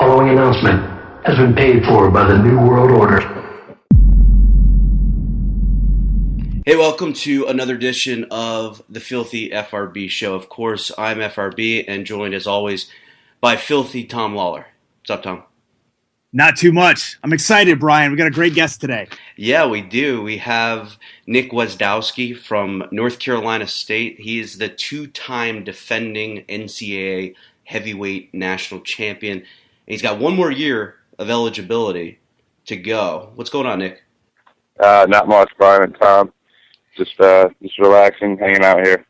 following announcement has been paid for by the New World Order. Hey, welcome to another edition of the Filthy FRB Show. Of course, I'm FRB and joined as always by Filthy Tom Lawler. What's up, Tom? Not too much. I'm excited, Brian. We got a great guest today. Yeah, we do. We have Nick Gwizdowski from North Carolina State. He is the two-time defending NCAA heavyweight national champion. And he's got one more year of eligibility to go. What's going on, Nick? Not much, Brian and Tom. Just relaxing, hanging out here.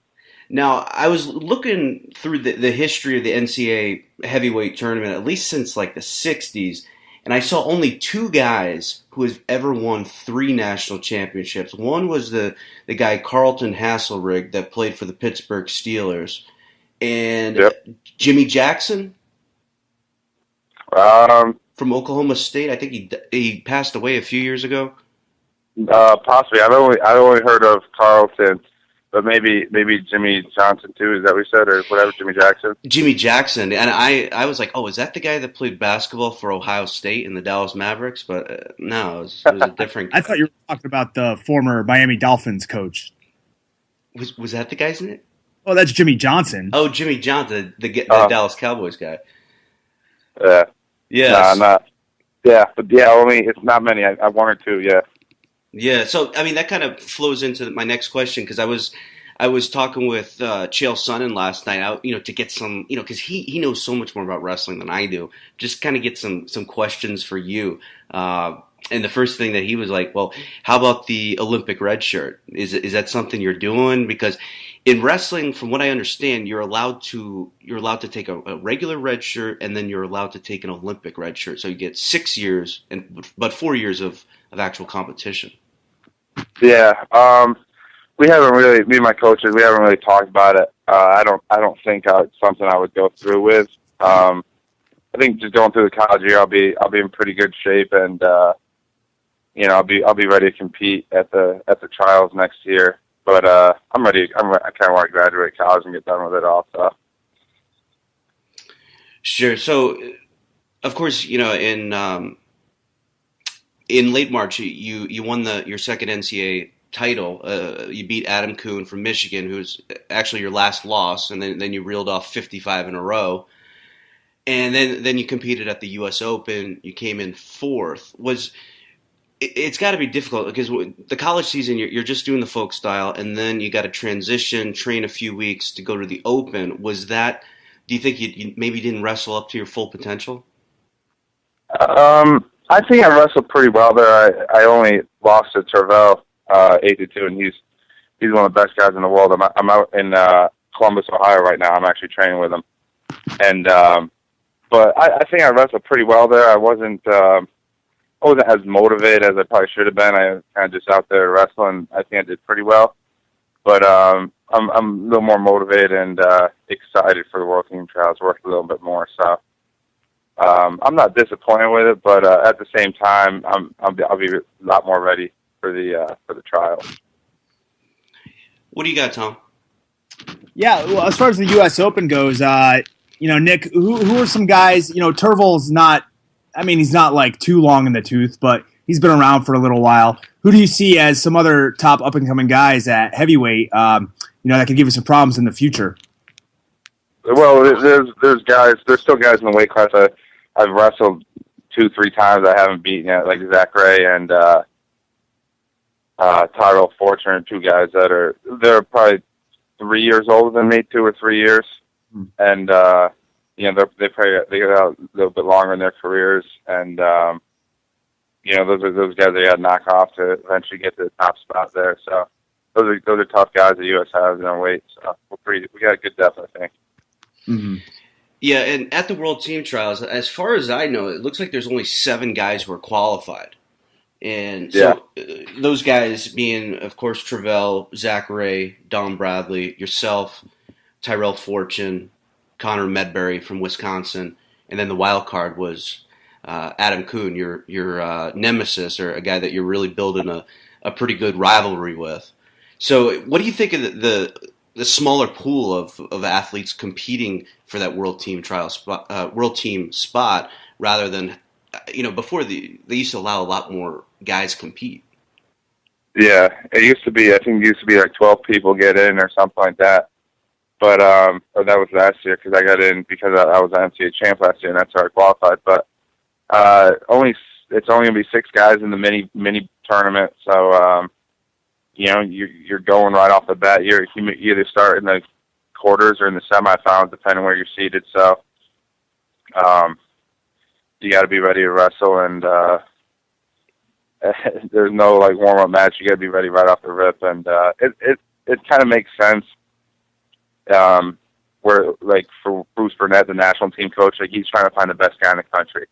Now, I was looking through the history of the NCAA heavyweight tournament, at least since like the 60s, and I saw only two guys who have ever won 3 national championships. One was the guy Carlton Hasselrig that played for the Pittsburgh Steelers. And yep. Jimmy Jackson from Oklahoma State. I think he passed away a few years ago. Possibly. I've only heard of Carlton, but maybe Jimmy Johnson too. Is that what you said, or whatever? Jimmy Jackson. Jimmy Jackson, and I was like, oh, is that the guy that played basketball for Ohio State and the Dallas Mavericks? But no, it was a different. I thought you were talking about the former Miami Dolphins coach. Was that the guy's name? Oh, that's Jimmy Johnson. Oh, Jimmy Johnson, the Dallas Cowboys guy. Yeah. Yes. Not. Yeah, but yeah, only it's not many. I one or two. Yeah. Yeah, so I mean that kind of flows into my next question because I was talking with Chael Sonnen last night, to get some, because he knows so much more about wrestling than I do. Just kind of get some questions for you. And the first thing that he was like, well, how about the Olympic red shirt? Is that something you're doing? Because in wrestling, from what I understand, you're allowed to take a regular red shirt and then you're allowed to take an Olympic red shirt. So you get 6 years but 4 years of actual competition. Yeah, we haven't really. Me and my coaches, we haven't really talked about it. I don't think it's something I would go through with. I think just going through the college year, I'll be in pretty good shape, and I'll be ready to compete at the trials next year. But I'm ready. I kind of want to graduate college and get done with it all. So. Sure. So, of course, in late March, you won your second NCAA title. You beat Adam Kuhn from Michigan, who's actually your last loss, and then you reeled off 55 in a row. And then you competed at the U.S. Open. You came in 4th. It's got to be difficult because the college season, you're just doing the folk style, and then you got to transition, train a few weeks to go to the Open. Do you think you maybe didn't wrestle up to your full potential? I think I wrestled pretty well there. I only lost to Tervel 8-2, and he's one of the best guys in the world. I'm out in Columbus, Ohio right now. I'm actually training with him, and but I think I wrestled pretty well there. I wasn't as motivated as I probably should have been. I kind of just out there wrestling. I think I did pretty well, but I'm a little more motivated and excited for the World Team Trials. Worked a little bit more, so. I'm not disappointed with it, but at the same time, I'll be a lot more ready for the trials. What do you got, Tom? Yeah, well, as far as the U.S. Open goes, Nick, who are some guys? Tervel's not. I mean, he's not like too long in the tooth, but he's been around for a little while. Who do you see as some other top up and coming guys at heavyweight? That could give us some problems in the future. Well, there's guys. There's still guys in the weight class I've wrestled 2-3 times I haven't beaten yet, like Zach Ray and Tyrell Fortune, are 2 guys they're probably 3 years older than me, 2 or 3 years, and they got out a little bit longer in their careers, and those are guys they got to knock off to eventually get to the top spot there. So those are tough guys the U.S. has in our weight. So we got a good depth, I think. Mm-hmm. Yeah, and at the World Team Trials, as far as I know, it looks like there's only 7 guys who are qualified. And so those guys being, of course, Tervel, Zach Ray, Don Bradley, yourself, Tyrell Fortune, Conor Medbury from Wisconsin, and then the wild card was Adam Kuhn, your nemesis, or a guy that you're really building a pretty good rivalry with. So what do you think of the smaller pool of athletes competing for that World Team spot rather than, before they used to allow a lot more guys compete. Yeah, it used to be, I think it used to be like 12 people get in or something like that. But, or that was last year because I got in because I was an NCAA champ last year and that's how I qualified. But it's only going to be 6 guys in the mini tournament. So, you're going right off the bat. You either start in the quarters or in the semifinals, depending where you're seated. So, you got to be ready to wrestle, and there's no like warm up match. You got to be ready right off the rip, and it kind of makes sense. Where like for Bruce Burnett, the national team coach, like he's trying to find the best guy in the country,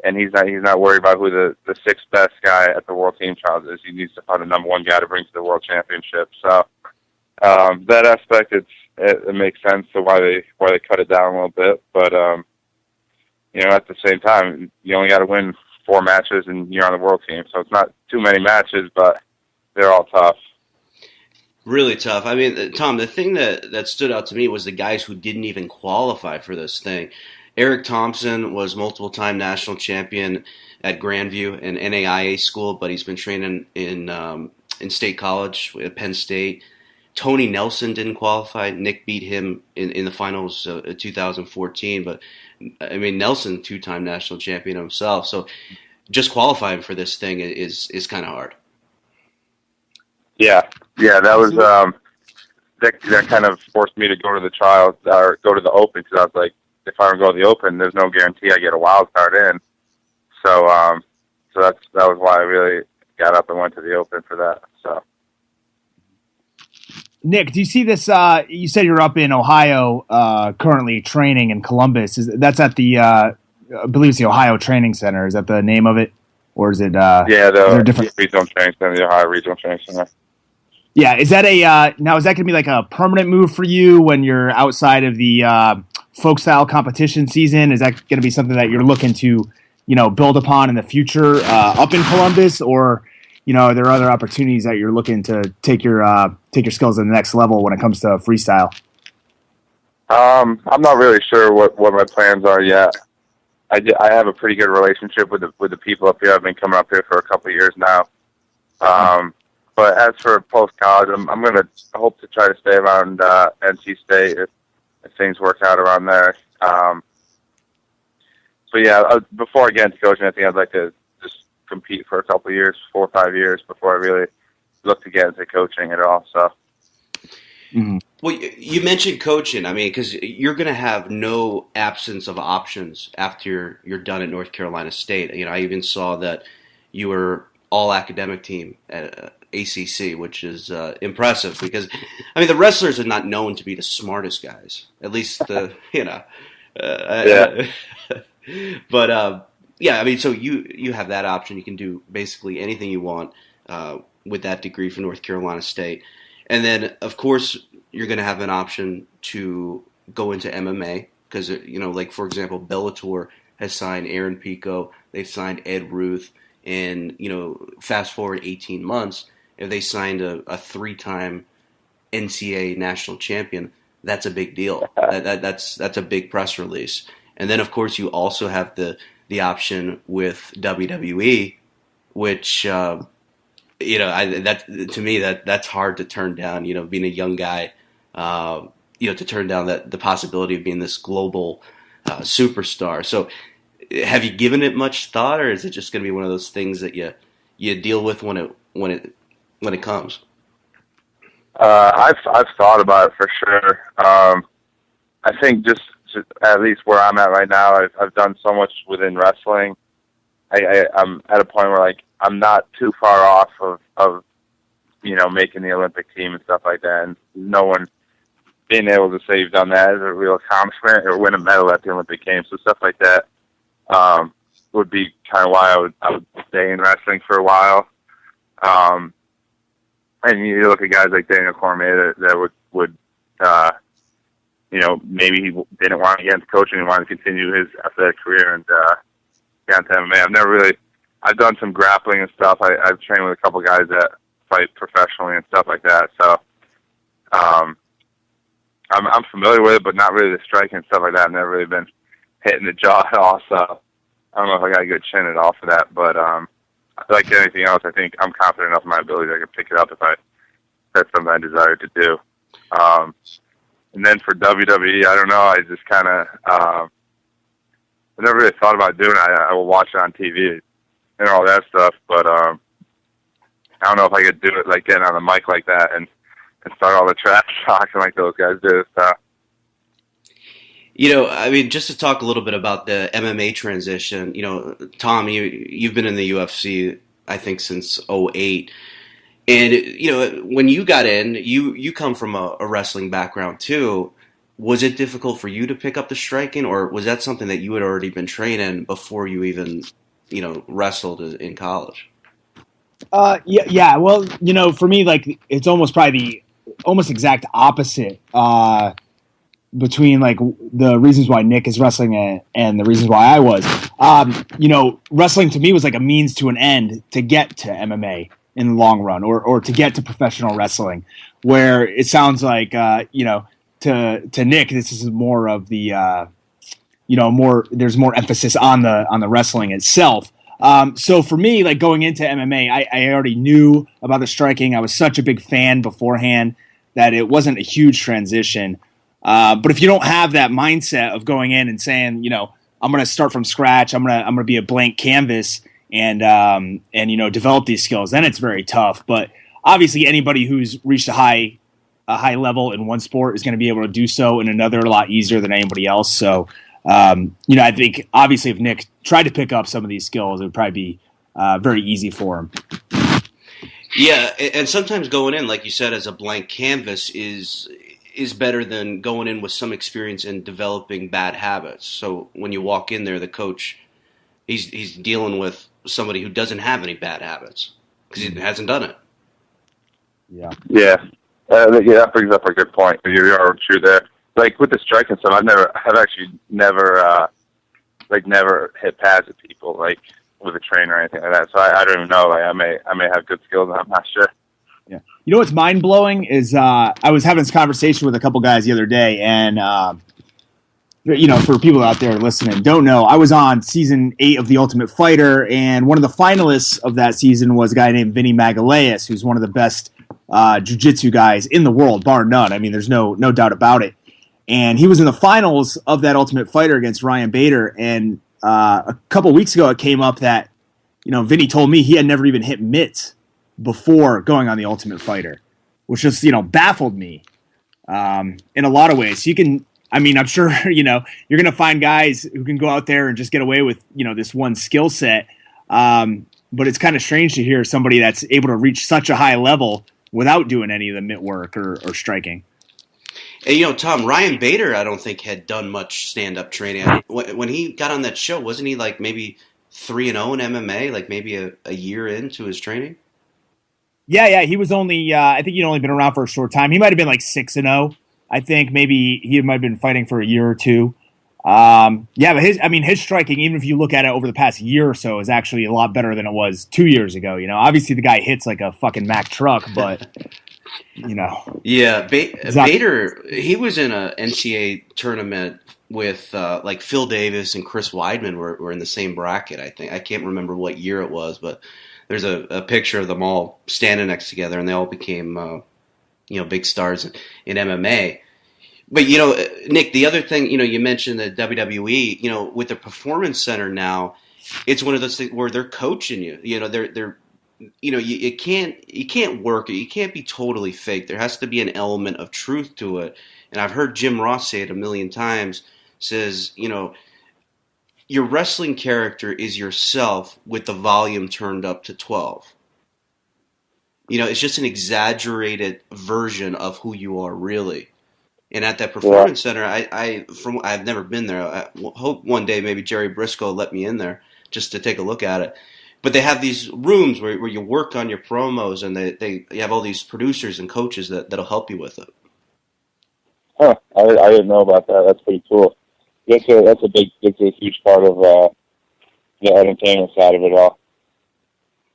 and he's not worried about who the 6th best guy at the World Team Trials is. He needs to find the number 1 guy to bring to the World Championship. So that aspect, it makes sense to why they cut it down a little bit, but at the same time, you only got to win 4 matches and you're on the world team. So it's not too many matches, but they're all tough. Really tough. I mean, Tom, the thing that stood out to me was the guys who didn't even qualify for this thing. Eric Thompson was multiple-time national champion at Grandview, an NAIA school, but he's been training in State College at Penn State. Tony Nelson didn't qualify. Nick beat him in the finals of 2014, but I mean, Nelson, 2-time national champion himself. So just qualifying for this thing is kind of hard. Yeah, that was that kind of forced me to go to the trials or go to the Open, because I was like, if I don't go to the Open, there's no guarantee I get a wild card in. So that was why I really got up and went to the Open for that. So. Nick, do you see this? You said you're up in Ohio currently training in Columbus. That's at the, I believe it's the Ohio Training Center. Is that the name of it? Or is it? The Regional Training Center, the Ohio Regional Training Center. Yeah, is that now is that going to be like a permanent move for you when you're outside of the folk style competition season? Is that going to be something that you're looking to, build upon in the future up in Columbus, or are there other opportunities that you're looking to take your skills to the next level when it comes to freestyle? I'm not really sure what my plans are yet. I have a pretty good relationship with the people up here. I've been coming up here for a couple of years now. But as for post-college, I'm going to hope to try to stay around NC State if things work out around there. Before I get into coaching, I think I'd like to just compete for a couple of years, 4 or 5 years, before I really look to get into coaching at all. So. Mm-hmm. Well, you mentioned coaching. I mean, because you're going to have no absence of options after you're done at North Carolina State. I even saw that you were all academic team at ACC, which is impressive because, I mean, the wrestlers are not known to be the smartest guys. At least yeah. But I mean, so you have that option. You can do basically anything you want with that degree from North Carolina State. And then, of course, you're going to have an option to go into MMA because, like, for example, Bellator has signed Aaron Pico. They've signed Ed Ruth. And, fast forward 18 months, if they signed a 3-time NCAA national champion, that's a big deal. That's a big press release. And then, of course, you also have the option with WWE, which to me that's hard to turn down. Being a young guy, to turn down the possibility of being this global superstar. So, have you given it much thought, or is it just going to be one of those things that you deal with when it comes? I've thought about it for sure. I think just at least where I'm at right now, I've done so much within wrestling. I'm at a point where like I'm not too far off of making the Olympic team and stuff like that. And no one being able to say you've done that is a real accomplishment, or win a medal at the Olympic Games. So stuff like that would be kind of why I would stay in wrestling for a while. And you look at guys like Daniel Cormier that would maybe he didn't want to get into coaching and wanted to continue his athletic career and got into MMA. I've done some grappling and stuff. I've trained with a couple guys that fight professionally and stuff like that. So I'm familiar with it, but not really the striking and stuff like that. I've never really been hitting the jaw at all. So I don't know if I got a good chin off of that, but like anything else, I think I'm confident enough in my ability that I can pick it up if that's something I desire to do. And then for WWE, I don't know. I just kind of I never really thought about doing it. I will watch it on TV and all that stuff, but I don't know if I could do it like getting on the mic like that and start all the trash talking like those guys do. So. I mean, just to talk a little bit about the MMA transition, Tom, you've been in the UFC, I think, since '08. And, when you got in, you come from a wrestling background, too. Was it difficult for you to pick up the striking, or was that something that you had already been training before you even, wrestled in college? Yeah. Well, for me, like, it's almost probably the exact opposite between like the reasons why Nick is wrestling and the reasons why I was. Wrestling to me was like a means to an end to get to MMA in the long run, or to get to professional wrestling, where it sounds like to Nick, this is more of the there's more emphasis on the wrestling itself. So for me, like going into MMA, I already knew about the striking. I was such a big fan beforehand that it wasn't a huge transition. But if you don't have that mindset of going in and saying, I'm going to start from scratch, I'm going to be a blank canvas and develop these skills, then it's very tough. But obviously anybody who's reached a high level in one sport is going to be able to do so in another a lot easier than anybody else. So, I think obviously if Nick tried to pick up some of these skills, it would probably be very easy for him. Yeah. And sometimes going in, like you said, as a blank canvas is better than going in with some experience in developing bad habits. So when you walk in there, the coach, he's dealing with somebody who doesn't have any bad habits because he hasn't done it. Yeah. Yeah. That brings up a good point. You're true there. Like with the striking stuff, I've actually never hit pads at people like with a trainer or anything like that. So I don't even know. Like I may have good skills, and I'm not sure. Yeah. What's mind blowing is I was having this conversation with a couple guys the other day, and for people out there listening don't know, I was on season 8 of The Ultimate Fighter, and one of the finalists of that season was a guy named Vinny Magalhaes, who's one of the best jiu-jitsu guys in the world, bar none. I mean, there's no doubt about it. And he was in the finals of that Ultimate Fighter against Ryan Bader, and a couple weeks ago it came up that Vinny told me he had never even hit mitts before going on The Ultimate Fighter, which just, baffled me in a lot of ways. I'm sure, you're going to find guys who can go out there and just get away with, this one skill set. But it's kind of strange to hear somebody that's able to reach such a high level without doing any of the mitt work or striking. And, Tom, Ryan Bader, I don't think had done much stand-up training. When he got on that show, wasn't he like maybe 3-0 in MMA, like maybe a year into his training? Yeah, he was only, I think he'd only been around for a short time. He might have been like 6-0. I think maybe he might have been fighting for a year or two. But his striking, even if you look at it over the past year or so, is actually a lot better than it was 2 years ago. Obviously the guy hits like a fucking Mack truck, but, Yeah, Bader, he was in a NCAA tournament with like Phil Davis and Chris Weidman were in the same bracket, I think. I can't remember what year it was, but there's a picture of them all standing next together, and they all became, big stars in MMA. But, Nick, the other thing, you mentioned the WWE, with the Performance Center now, it's one of those things where they're coaching you. They're you can't work it. You can't be totally fake. There has to be an element of truth to it. And I've heard Jim Ross say it a million times, says, your wrestling character is yourself with the volume turned up to 12. It's just an exaggerated version of who you are really. And at that Performance Center, I've never been there. I hope one day maybe Jerry Briscoe will let me in there just to take a look at it. But they have these rooms where you work on your promos, and they have all these producers and coaches that'll help you with it. Huh. I didn't know about that. That's pretty cool. That's a huge part of the entertainment side of it all.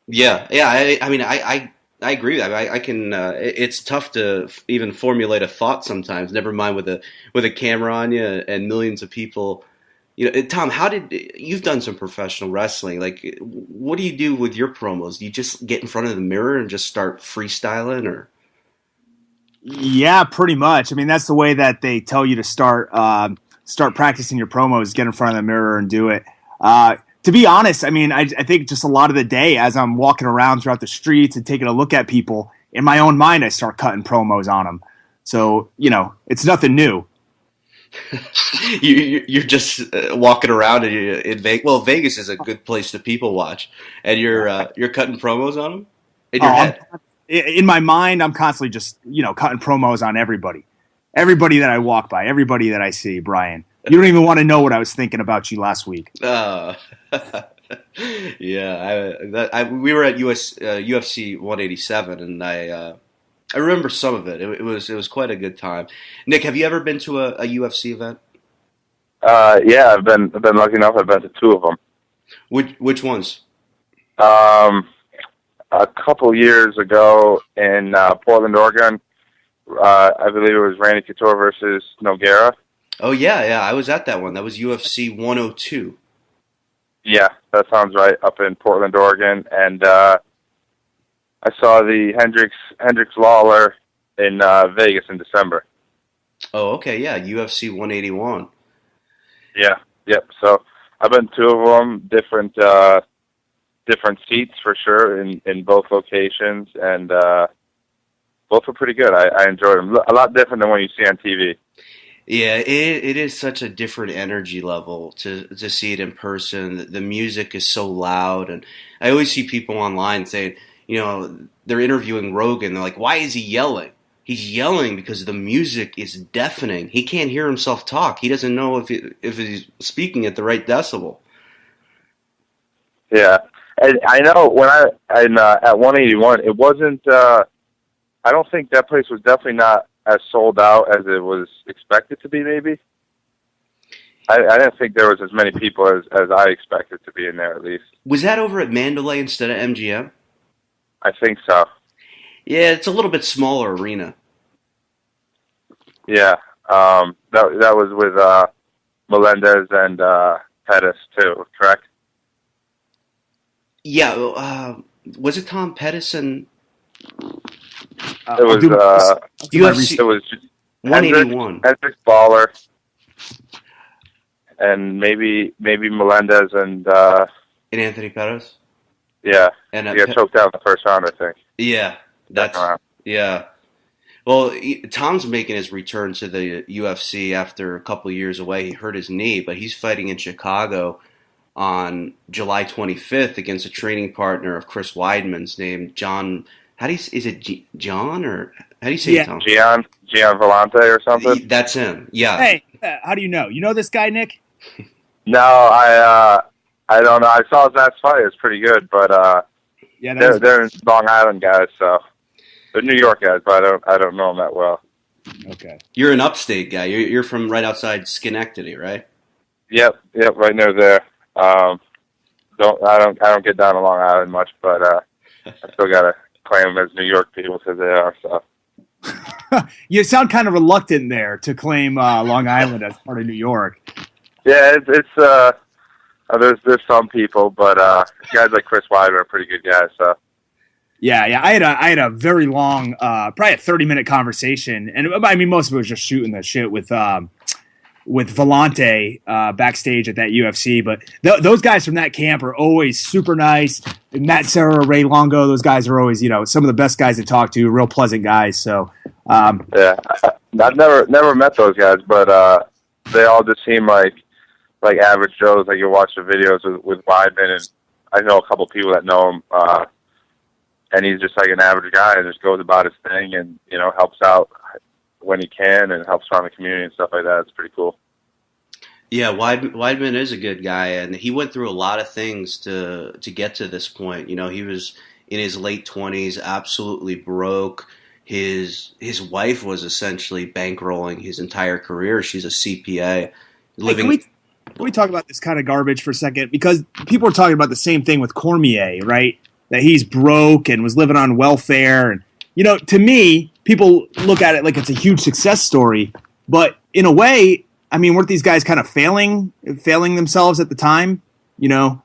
Yeah. I agree with that. I can. It's tough to even formulate a thought sometimes. Never mind with a camera on you and millions of people, Tom, you've done some professional wrestling? Like, what do you do with your promos? Do you just get in front of the mirror and just start freestyling, or? Yeah, pretty much. I mean, that's the way that they tell you to start practicing your promos. Get in front of the mirror and do it. To be honest, I mean, I think just a lot of the day as I'm walking around throughout the streets and taking a look at people, in my own mind, I start cutting promos on them. So, it's nothing new. You're just walking around in Vegas. Well, Vegas is a good place to people watch, and you're cutting promos on them in your head. In my mind, I'm constantly just cutting promos on everybody that I walk by, everybody that I see. Brian, you don't even want to know what I was thinking about you last week. Yeah, we were at UFC 187, and I remember some of it. It was quite a good time. Nick, have you ever been to a UFC event? Yeah, I've been lucky enough. I've been to 2 of them. Which ones? A couple years ago in Portland, Oregon. I believe it was Randy Couture versus Nogueira. Oh yeah, I was at that one. That was UFC 102. Yeah, that sounds right. Up in Portland, Oregon, and I saw the Hendricks Lawler in Vegas in December. Oh, okay, yeah, UFC 181. Yeah, yep. So I've been 2 of them, different seats for sure in both locations, and both were pretty good. I enjoyed them. A lot different than what you see on TV. Yeah, it is such a different energy level to see it in person. The music is so loud, and I always see people online saying, they're interviewing Rogan. They're like, why is he yelling? He's yelling because the music is deafening. He can't hear himself talk. He doesn't know if he's speaking at the right decibel. Yeah, and I know when at 181, it wasn't. I don't think that place was definitely not as sold out as it was expected to be. Maybe I didn't think there was as many people as I expected to be in there. At least was that over at Mandalay instead of MGM? I think so. Yeah, it's a little bit smaller arena. Yeah, that was with Melendez and Pettis too, correct? Yeah, was it Tom Pettis and? It was UFC. It was 181. Hendricks Baller, and maybe Melendez and Anthony Pettis. Yeah, and he got choked out in the first round, I think. Yeah, yeah. Well, Tom's making his return to the UFC after a couple of years away. He hurt his knee, but he's fighting in Chicago on July 25th against a training partner of Chris Weidman's named John. Is it John or how do you say it, Tom? Gian Vellante or something? That's him. Yeah. Hey, how do you know? You know this guy, Nick? No, I don't know. I saw his last fight. It's pretty good, but they're Long Island guys, so they're New York guys, but I don't know them that well. Okay. You're an upstate guy. You're from right outside Schenectady, right? Yep, right near there. I don't get down to Long Island much, but I still gotta claim them as New York people because they are. So you sound kind of reluctant there to claim Long Island as part of New York. Yeah, there's some people, but guys like Chris Weidman are pretty good guys. So yeah. I had a very long, probably a 30-minute conversation, and I mean most of it was just shooting the shit with Vellante backstage at that UFC. But those guys from that camp are always super nice. Matt Serra, Ray Longo, those guys are always some of the best guys to talk to, real pleasant guys. So yeah, I've never met those guys, but they all just seem like average Joes. Like you watch the videos with Weidman, and I know a couple people that know him, and he's just like an average guy and just goes about his thing and helps out when he can and helps around the community and stuff like that. It's pretty cool. Yeah, Weidman is a good guy, and he went through a lot of things to get to this point. He was in his late 20s, absolutely broke. His wife was essentially bankrolling his entire career. She's a CPA. Living. Hey, can we talk about this kind of garbage for a second? Because people are talking about the same thing with Cormier, right? That he's broke and was living on welfare. And, to me, people look at it like it's a huge success story. But in a way, I mean, weren't these guys kind of failing themselves at the time? You know,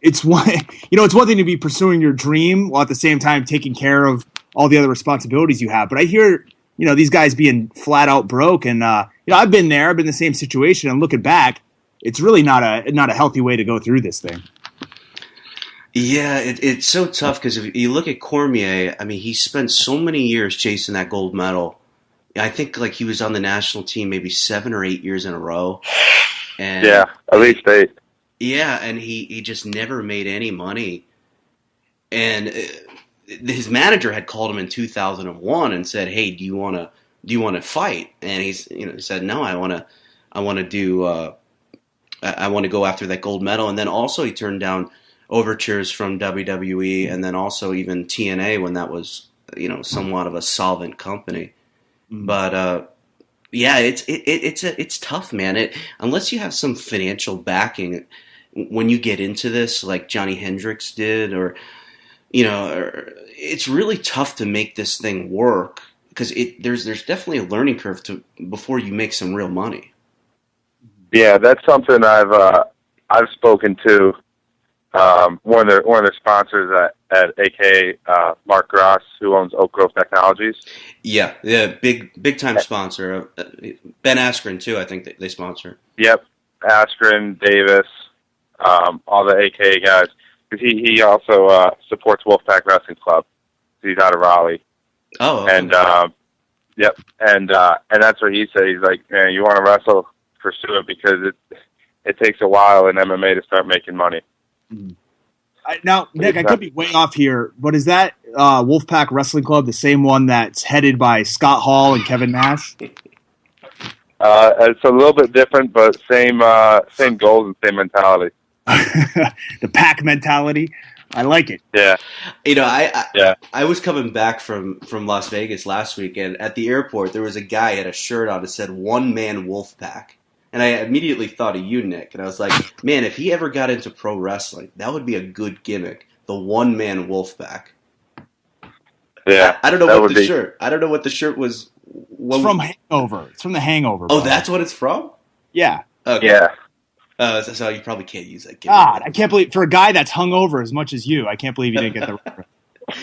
it's one thing to be pursuing your dream while at the same time taking care of all the other responsibilities you have. But I hear, these guys being flat out broke, and I've been there. I've been in the same situation, and looking back, it's really not a healthy way to go through this thing. Yeah, it's so tough because if you look at Cormier, I mean, he spent so many years chasing that gold medal. I think like he was on the national team maybe 7 or 8 years in a row. And yeah, at least 8. Yeah, and he just never made any money. And his manager had called him in 2001 and said, "Hey, do you want to fight?" And he said, "No, I want to go after that gold medal." And then also he turned down overtures from WWE and then also even TNA when that was somewhat of a solvent company. But yeah, it's tough, man. Unless you have some financial backing when you get into this, like Johnny Hendricks did, or it's really tough to make this thing work because there's definitely a learning curve before you make some real money. Yeah, that's something I've spoken to one of their sponsors at AKA Mark Gross, who owns Oak Grove Technologies. Yeah, big time sponsor. Ben Askren too, I think they sponsor. Yep, Askren, Davis, all the AKA guys. Because he also supports Wolfpack Wrestling Club. He's out of Raleigh. Oh, okay. And yep, and that's what he said. He's like, man, you want to wrestle, pursue it because it takes a while in MMA to start making money. Now, Nick, I could be way off here, but is that Wolfpack Wrestling Club the same one that's headed by Scott Hall and Kevin Nash? It's a little bit different, but same goals and same mentality. The pack mentality. I like it. Yeah. I was coming back from Las Vegas last week, and at the airport there was a guy who had a shirt on that said "One Man Wolfpack." And I immediately thought of you, Nick. And I was like, man, if he ever got into pro wrestling, that would be a good gimmick. The one-man Wolfpack. Yeah. I don't know what the shirt. I don't know what the shirt was. It's from Hangover. It's from The Hangover. Oh, that's what it's from? Yeah. Okay. Yeah. So you probably can't use that gimmick. God, I can't believe, for a guy that's hungover as much as you, I can't believe you didn't get the reference.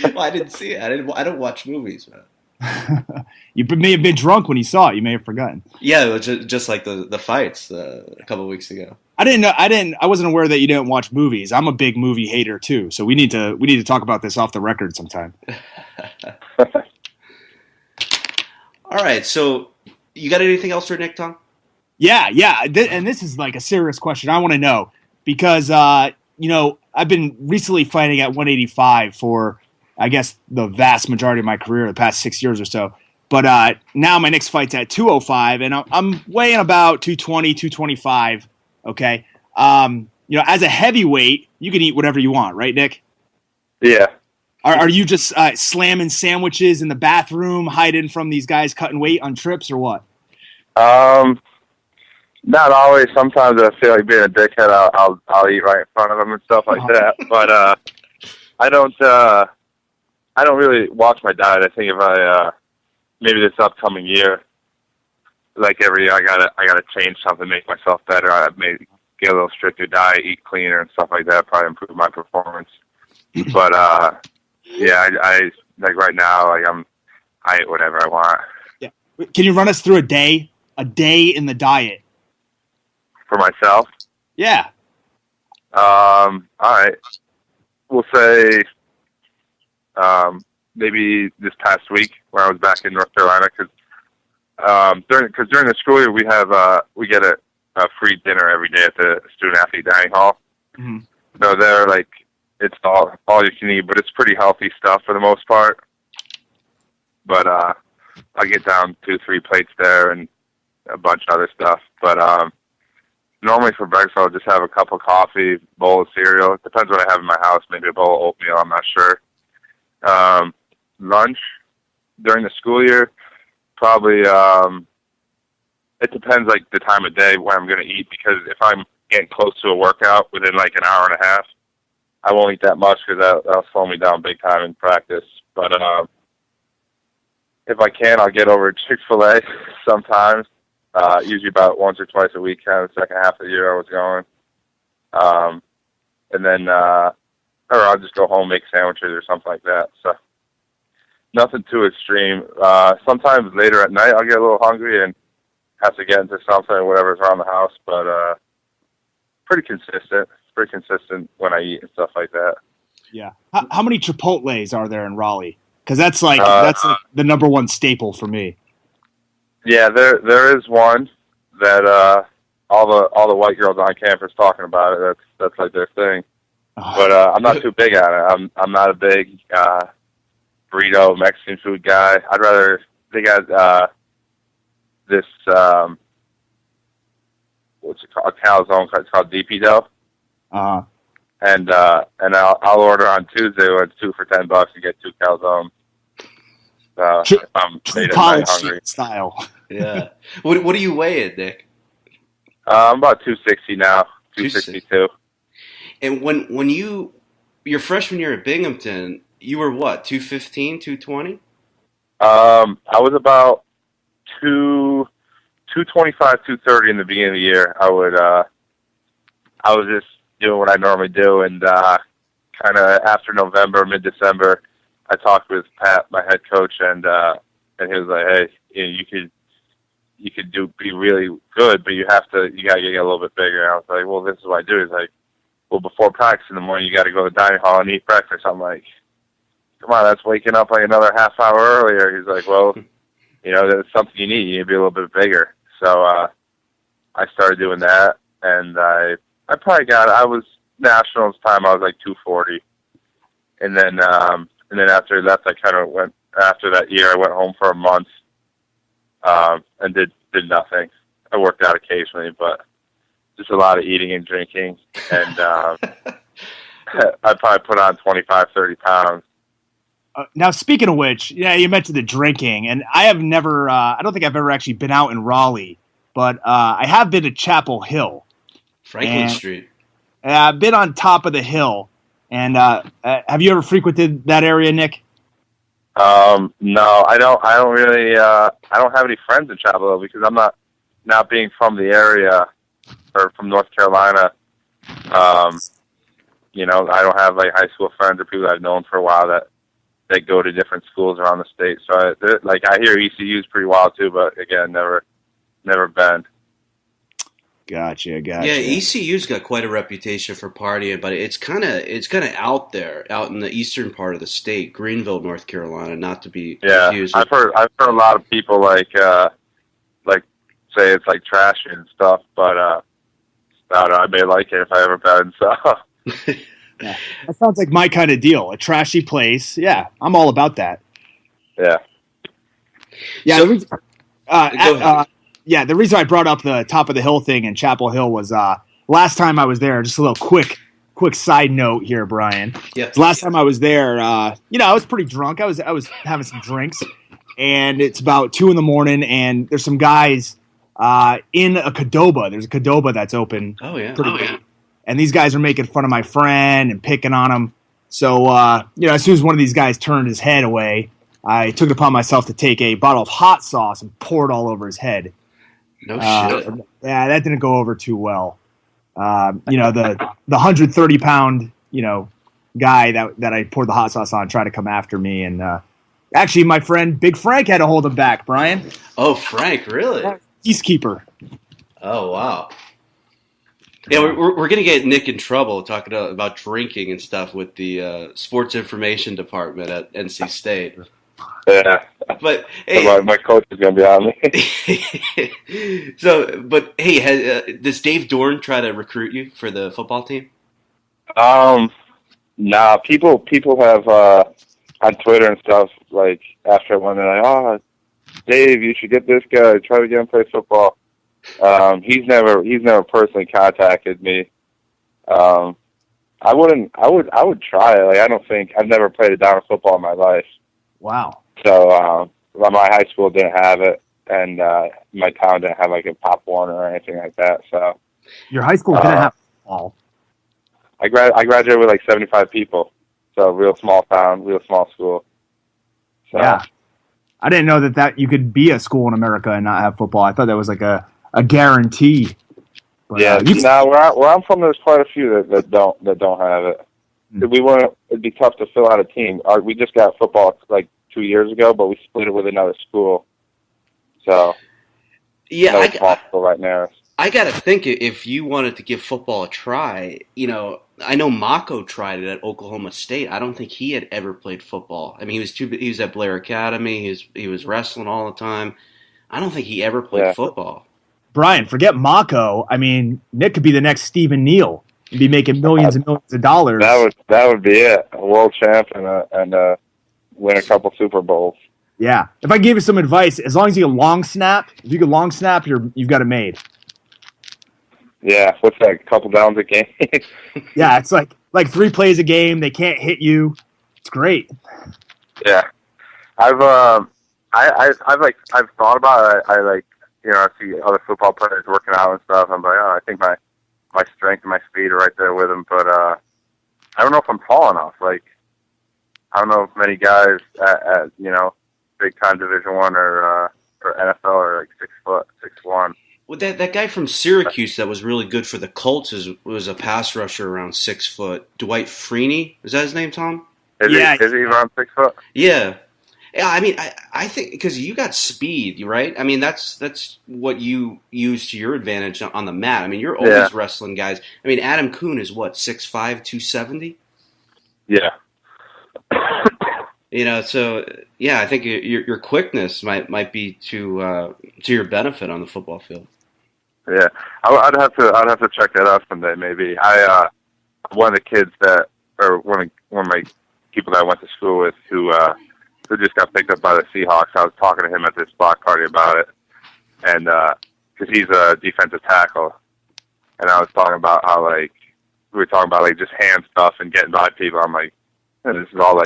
Well, I didn't see it. I don't watch movies, man. You may have been drunk when you saw it. You may have forgotten. Yeah, it was just like the fights a couple of weeks ago. I wasn't aware that you didn't watch movies. I'm a big movie hater too. So we need to talk about this off the record sometime. All right. So you got anything else for Nick, Tom? Yeah. And this is like a serious question. I want to know because I've been recently fighting at 185 for, I guess, the vast majority of my career, the past 6 years or so. But now my next fight's at 205, and I'm weighing about 220, 225, okay? As a heavyweight, you can eat whatever you want, right, Nick? Yeah. Are you just slamming sandwiches in the bathroom, hiding from these guys cutting weight on trips, or what? Not always. Sometimes I feel like being a dickhead. I'll eat right in front of them and stuff like that. But I don't really watch my diet. I think if I maybe this upcoming year, like every year, I gotta change something, make myself better. I maybe get a little stricter diet, eat cleaner and stuff like that. Probably improve my performance. But yeah, I like right now, like I eat whatever I want. Yeah. Can you run us through a day in the diet for myself? Yeah. All right. We'll say. Maybe this past week when I was back in North Carolina, because during the school year we get a free dinner every day at the student athlete dining hall. Mm-hmm. So they're like it's all you can eat, but it's pretty healthy stuff for the most part. But I get down 2-3 plates there and a bunch of other stuff. But normally for breakfast I'll just have a cup of coffee, bowl of cereal. It depends what I have in my house. Maybe a bowl of oatmeal. I'm not sure. Lunch during the school year, probably, it depends like the time of day when I'm going to eat, because if I'm getting close to a workout within like an hour and a half, I won't eat that much because that'll slow me down big time in practice. But, if I can, I'll get over Chick-fil-A sometimes. Usually about once or twice a week. Kind of the second half of the year I was going. And then, or I'll just go home, make sandwiches or something like that. So nothing too extreme. Sometimes later at night I'll get a little hungry and have to get into something or whatever's around the house, but pretty consistent. Pretty consistent when I eat and stuff like that. Yeah. How many Chipotles are there in Raleigh? Because that's like the number one staple for me. Yeah, there is one that all the white girls on campus talking about it. That's like their thing. But I'm not too big on it. I'm not a big burrito Mexican food guy. I'd rather they got this what's it called? A calzone. It's called DP dough. And I'll order on Tuesday when it's 2 for $10 to get 2 calzones. If I'm late at night hungry. Style. Yeah. What do you weigh it, Nick? I'm about 260 now. 262. And when your freshman year at Binghamton, you were what? 215, 220? I was about 225, 230 in the beginning of the year. I was just doing what I normally do, and kind of after November, mid-December, I talked with Pat, my head coach, and he was like, "Hey, you could be really good, but you gotta get a little bit bigger." And I was like, "Well, this is what I do." He's like, "Well, before practice in the morning, you got to go to the dining hall and eat breakfast." I'm like, "Come on, that's waking up like another half hour earlier." He's like, "Well, that's something you need. You need to be a little bit bigger." So I started doing that, and I probably I was nationals time. I was like 240, and then after that, I kind of went. After that year, I went home for a month, and did nothing. I worked out occasionally, but just a lot of eating and drinking, and I probably put on 25, 30 pounds. Now, speaking of which, yeah, you mentioned the drinking, and I have never, I don't think I've ever actually been out in Raleigh, but I have been to Chapel Hill. Franklin Street. I've been on top of the hill, and have you ever frequented that area, Nick? No, I don't really, I don't have any friends in Chapel Hill because I'm not being from the area or from North Carolina. I don't have like high school friends or people I've known for a while that go to different schools around the state. So I hear ECU is pretty wild too, but again, never been. Gotcha. Yeah, ECU's got quite a reputation for partying, but it's kind of out there, out in the eastern part of the state, Greenville, North Carolina, not to be confused. I've heard a lot of people like say it's like trashy and stuff, but I don't know, I may like it if I ever been. So yeah, that sounds like my kind of deal. A trashy place. Yeah, I'm all about that. Yeah. Yeah. So, go ahead. Yeah, the reason I brought up the top of the hill thing in Chapel Hill was last time I was there. Just a little quick side note here, Brian. Yeah. Last time I was there, I was pretty drunk. I was having some drinks, and it's about 2 a.m, and there's some guys in a Qdoba. There's a Qdoba that's open. Oh yeah. Yeah. And these guys are making fun of my friend and picking on him. So as soon as one of these guys turned his head away, I took it upon myself to take a bottle of hot sauce and pour it all over his head. No shit. Yeah, that didn't go over too well. The 130-pound guy that I poured the hot sauce on tried to come after me, and actually my friend Big Frank had to hold him back. Brian. Oh, Frank, really? Peacekeeper. Oh wow. Yeah, we're gonna get Nick in trouble talking about drinking and stuff with the sports information department at NC State. Yeah, but hey, my coach is gonna be on me. But hey, does Dave Dorn try to recruit you for the football team? Nah. People have on Twitter and stuff like after one, they're like, "Oh, Dave, you should get this guy. Try to get him to play football." He's never personally contacted me. I would try. Like, I don't think I've never played a down of football in my life. Wow. So my high school didn't have it, and my town didn't have like a Pop One or anything like that. So your high school didn't have football. I graduated with like 75 people. So real small town, real small school. So, yeah. I didn't know that you could be a school in America and not have football. I thought that was like a guarantee. But, where I'm from, there's quite a few that don't have it. It'd be tough to fill out a team. We just got football like 2 years ago, but we split it with another school. So it's possible right now. I got to think if you wanted to give football a try, I know Mako tried it at Oklahoma State. I don't think he had ever played football. I mean, he was at Blair Academy. He was wrestling all the time. I don't think he ever played football. Brian, forget Mako. I mean, Nick could be the next Stephen Neal. He'd be making millions and millions of dollars. That would be it. A world champ and win a couple Super Bowls. Yeah. If I gave you some advice, as long as you can long snap, you've got it made. Yeah, what's that? A couple downs a game. Yeah, it's like 3 plays a game. They can't hit you. It's great. Yeah, I've thought about it. I see other football players working out and stuff. I'm like, I think my strength and my speed are right there with them. But I don't know if I'm tall enough. Like, I don't know if many guys at big time Division I or NFL are like 6 foot, 6'1". Well, that guy from Syracuse that was really good for the Colts was a pass rusher around 6 foot. Dwight Freeney, is that his name, Tom? Is he around 6 foot? Yeah. Yeah, I mean, I think because you got speed, right? I mean, that's what you use to your advantage on the mat. I mean, you're always wrestling guys. I mean, Adam Kuhn is what, 6'5", 270? Yeah. So yeah, I think your quickness might be to your benefit on the football field. Yeah, I'd have to check that out someday. Maybe one of the kids one of my people that I went to school with who just got picked up by the Seahawks. I was talking to him at this block party about it, and because he's a defensive tackle, and I was talking about how we were talking about just hand stuff and getting by people. I'm like, this is all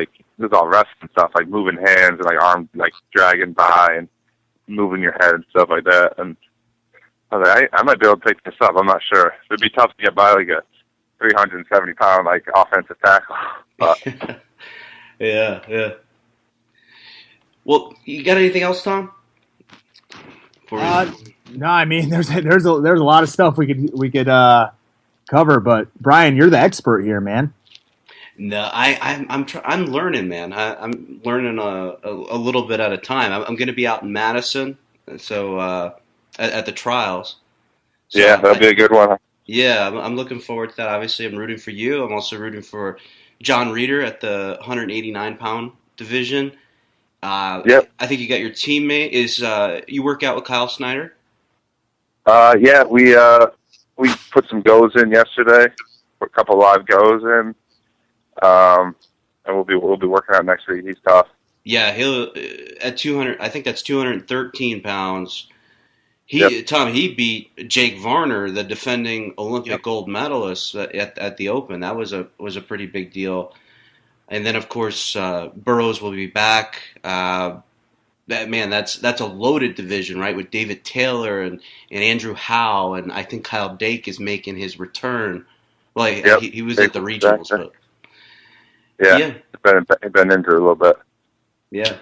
wrestling stuff, like moving hands and arms dragging by and moving your head and stuff like that. And I was like, I might be able to pick this up. I'm not sure. It'd be tough to get by a 370-pound offensive tackle. But yeah. Well, you got anything else, Tom? No, I mean there's a lot of stuff we could cover, but Brian, you're the expert here, man. No, I'm learning, man. I'm learning a little bit at a time. I'm going to be out in Madison, so at the trials. So yeah, that'll be a good one. Yeah, I'm looking forward to that. Obviously, I'm rooting for you. I'm also rooting for John Reeder at the 189-pound division. Yep. I think you got your teammate. You work out with Kyle Snyder? Yeah, we put some goes in yesterday. Put a couple live goes in. And we'll be working out next week. He's tough. Yeah, he'll at 200. I think that's 213 pounds. Tom, he beat Jake Varner, the defending Olympic gold medalist at the Open. That was a pretty big deal. And then of course Burroughs will be back. That's a loaded division, right? With David Taylor and Andrew Howe, and I think Kyle Dake is making his return. Well, he was at the regionals, but. Yeah. Been into it a little bit. Yeah.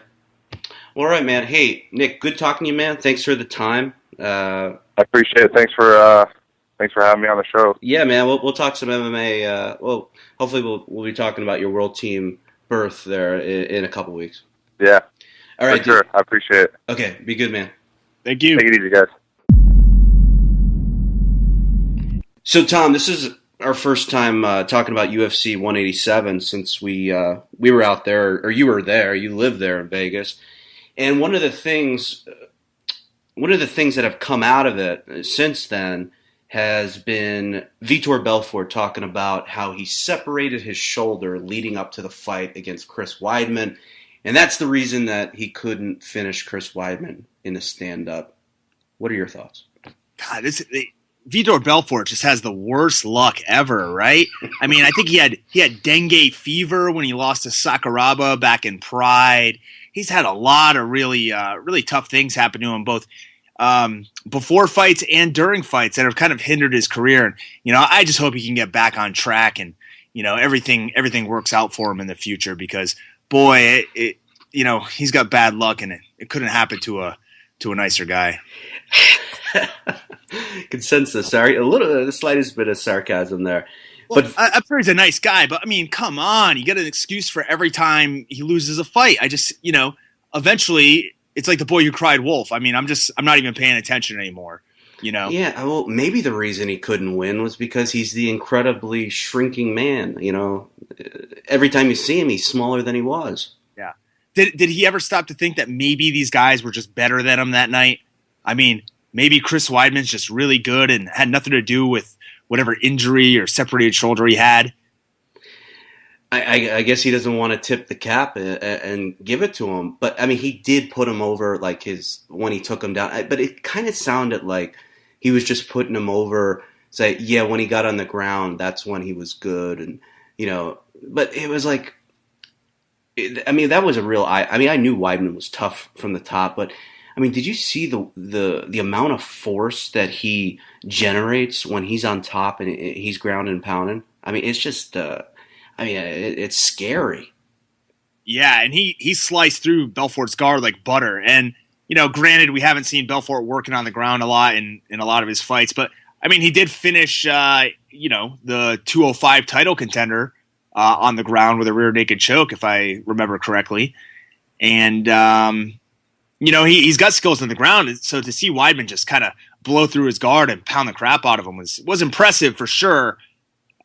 Well, all right, man. Hey, Nick, good talking to you, man. Thanks for the time. I appreciate it. Thanks for having me on the show. Yeah, man. We'll talk some MMA. Hopefully we'll be talking about your world team berth there in a couple weeks. Yeah. All right, sure. I appreciate it. Okay, be good, man. Thank you. Take it easy, guys. So, Tom, this is our first time talking about UFC 187 since we were out there, or you were there. You live there in Vegas, and one of the things that have come out of it since then has been Vitor Belfort talking about how he separated his shoulder leading up to the fight against Chris Weidman, and that's the reason that he couldn't finish Chris Weidman in a stand-up. What are your thoughts? God, Vitor Belfort just has the worst luck ever, right? I mean, I think he had dengue fever when he lost to Sakuraba back in Pride. He's had a lot of really tough things happen to him, both before fights and during fights, that have kind of hindered his career. And I just hope he can get back on track, and everything works out for him in the future. Because boy, he's got bad luck, and it couldn't happen to a nicer guy. Consensus. Sorry, the slightest bit of sarcasm there. Well, But I'm sure he's a nice guy, but I mean, come on, you get an excuse for every time he loses a fight. I just, eventually it's like the boy who cried wolf. I mean, I'm not even paying attention anymore. yeah, well, maybe the reason he couldn't win was because he's the incredibly shrinking man. Every time you see him, he's smaller than he was. Yeah. Did he ever stop to think that maybe these guys were just better than him that night? I mean, maybe Chris Weidman's just really good and had nothing to do with whatever injury or separated shoulder he had. I guess he doesn't want to tip the cap and give it to him. But, I mean, he did put him over when he took him down. But it kind of sounded like he was just putting him over, say, yeah, when he got on the ground, that's when he was good. And, but it was like, that was a real I knew Weidman was tough from the top, but I mean, did you see the amount of force that he generates when he's on top and he's grounding and pounding? I mean, it's just, it's scary. Yeah, and he sliced through Belfort's guard like butter. And, granted, we haven't seen Belfort working on the ground a lot in a lot of his fights, but, I mean, he did finish, the 205 title contender on the ground with a rear naked choke, if I remember correctly. And, he's got skills on the ground. So to see Weidman just kind of blow through his guard and pound the crap out of him was impressive for sure.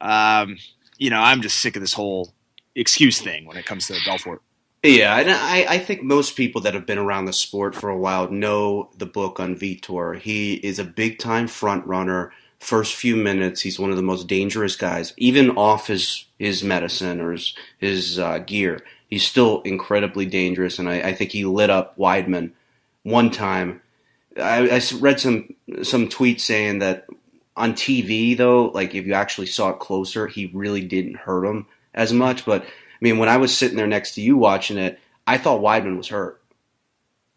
I'm just sick of this whole excuse thing when it comes to Belfort. Yeah, and I think most people that have been around the sport for a while know the book on Vitor. He is a big-time front runner. First few minutes, he's one of the most dangerous guys. Even off his medicine or his gear, he's still incredibly dangerous, and I think he lit up Weidman one time. I read some tweets saying that on TV, though, like if you actually saw it closer, he really didn't hurt him as much. But, I mean, when I was sitting there next to you watching it, I thought Weidman was hurt.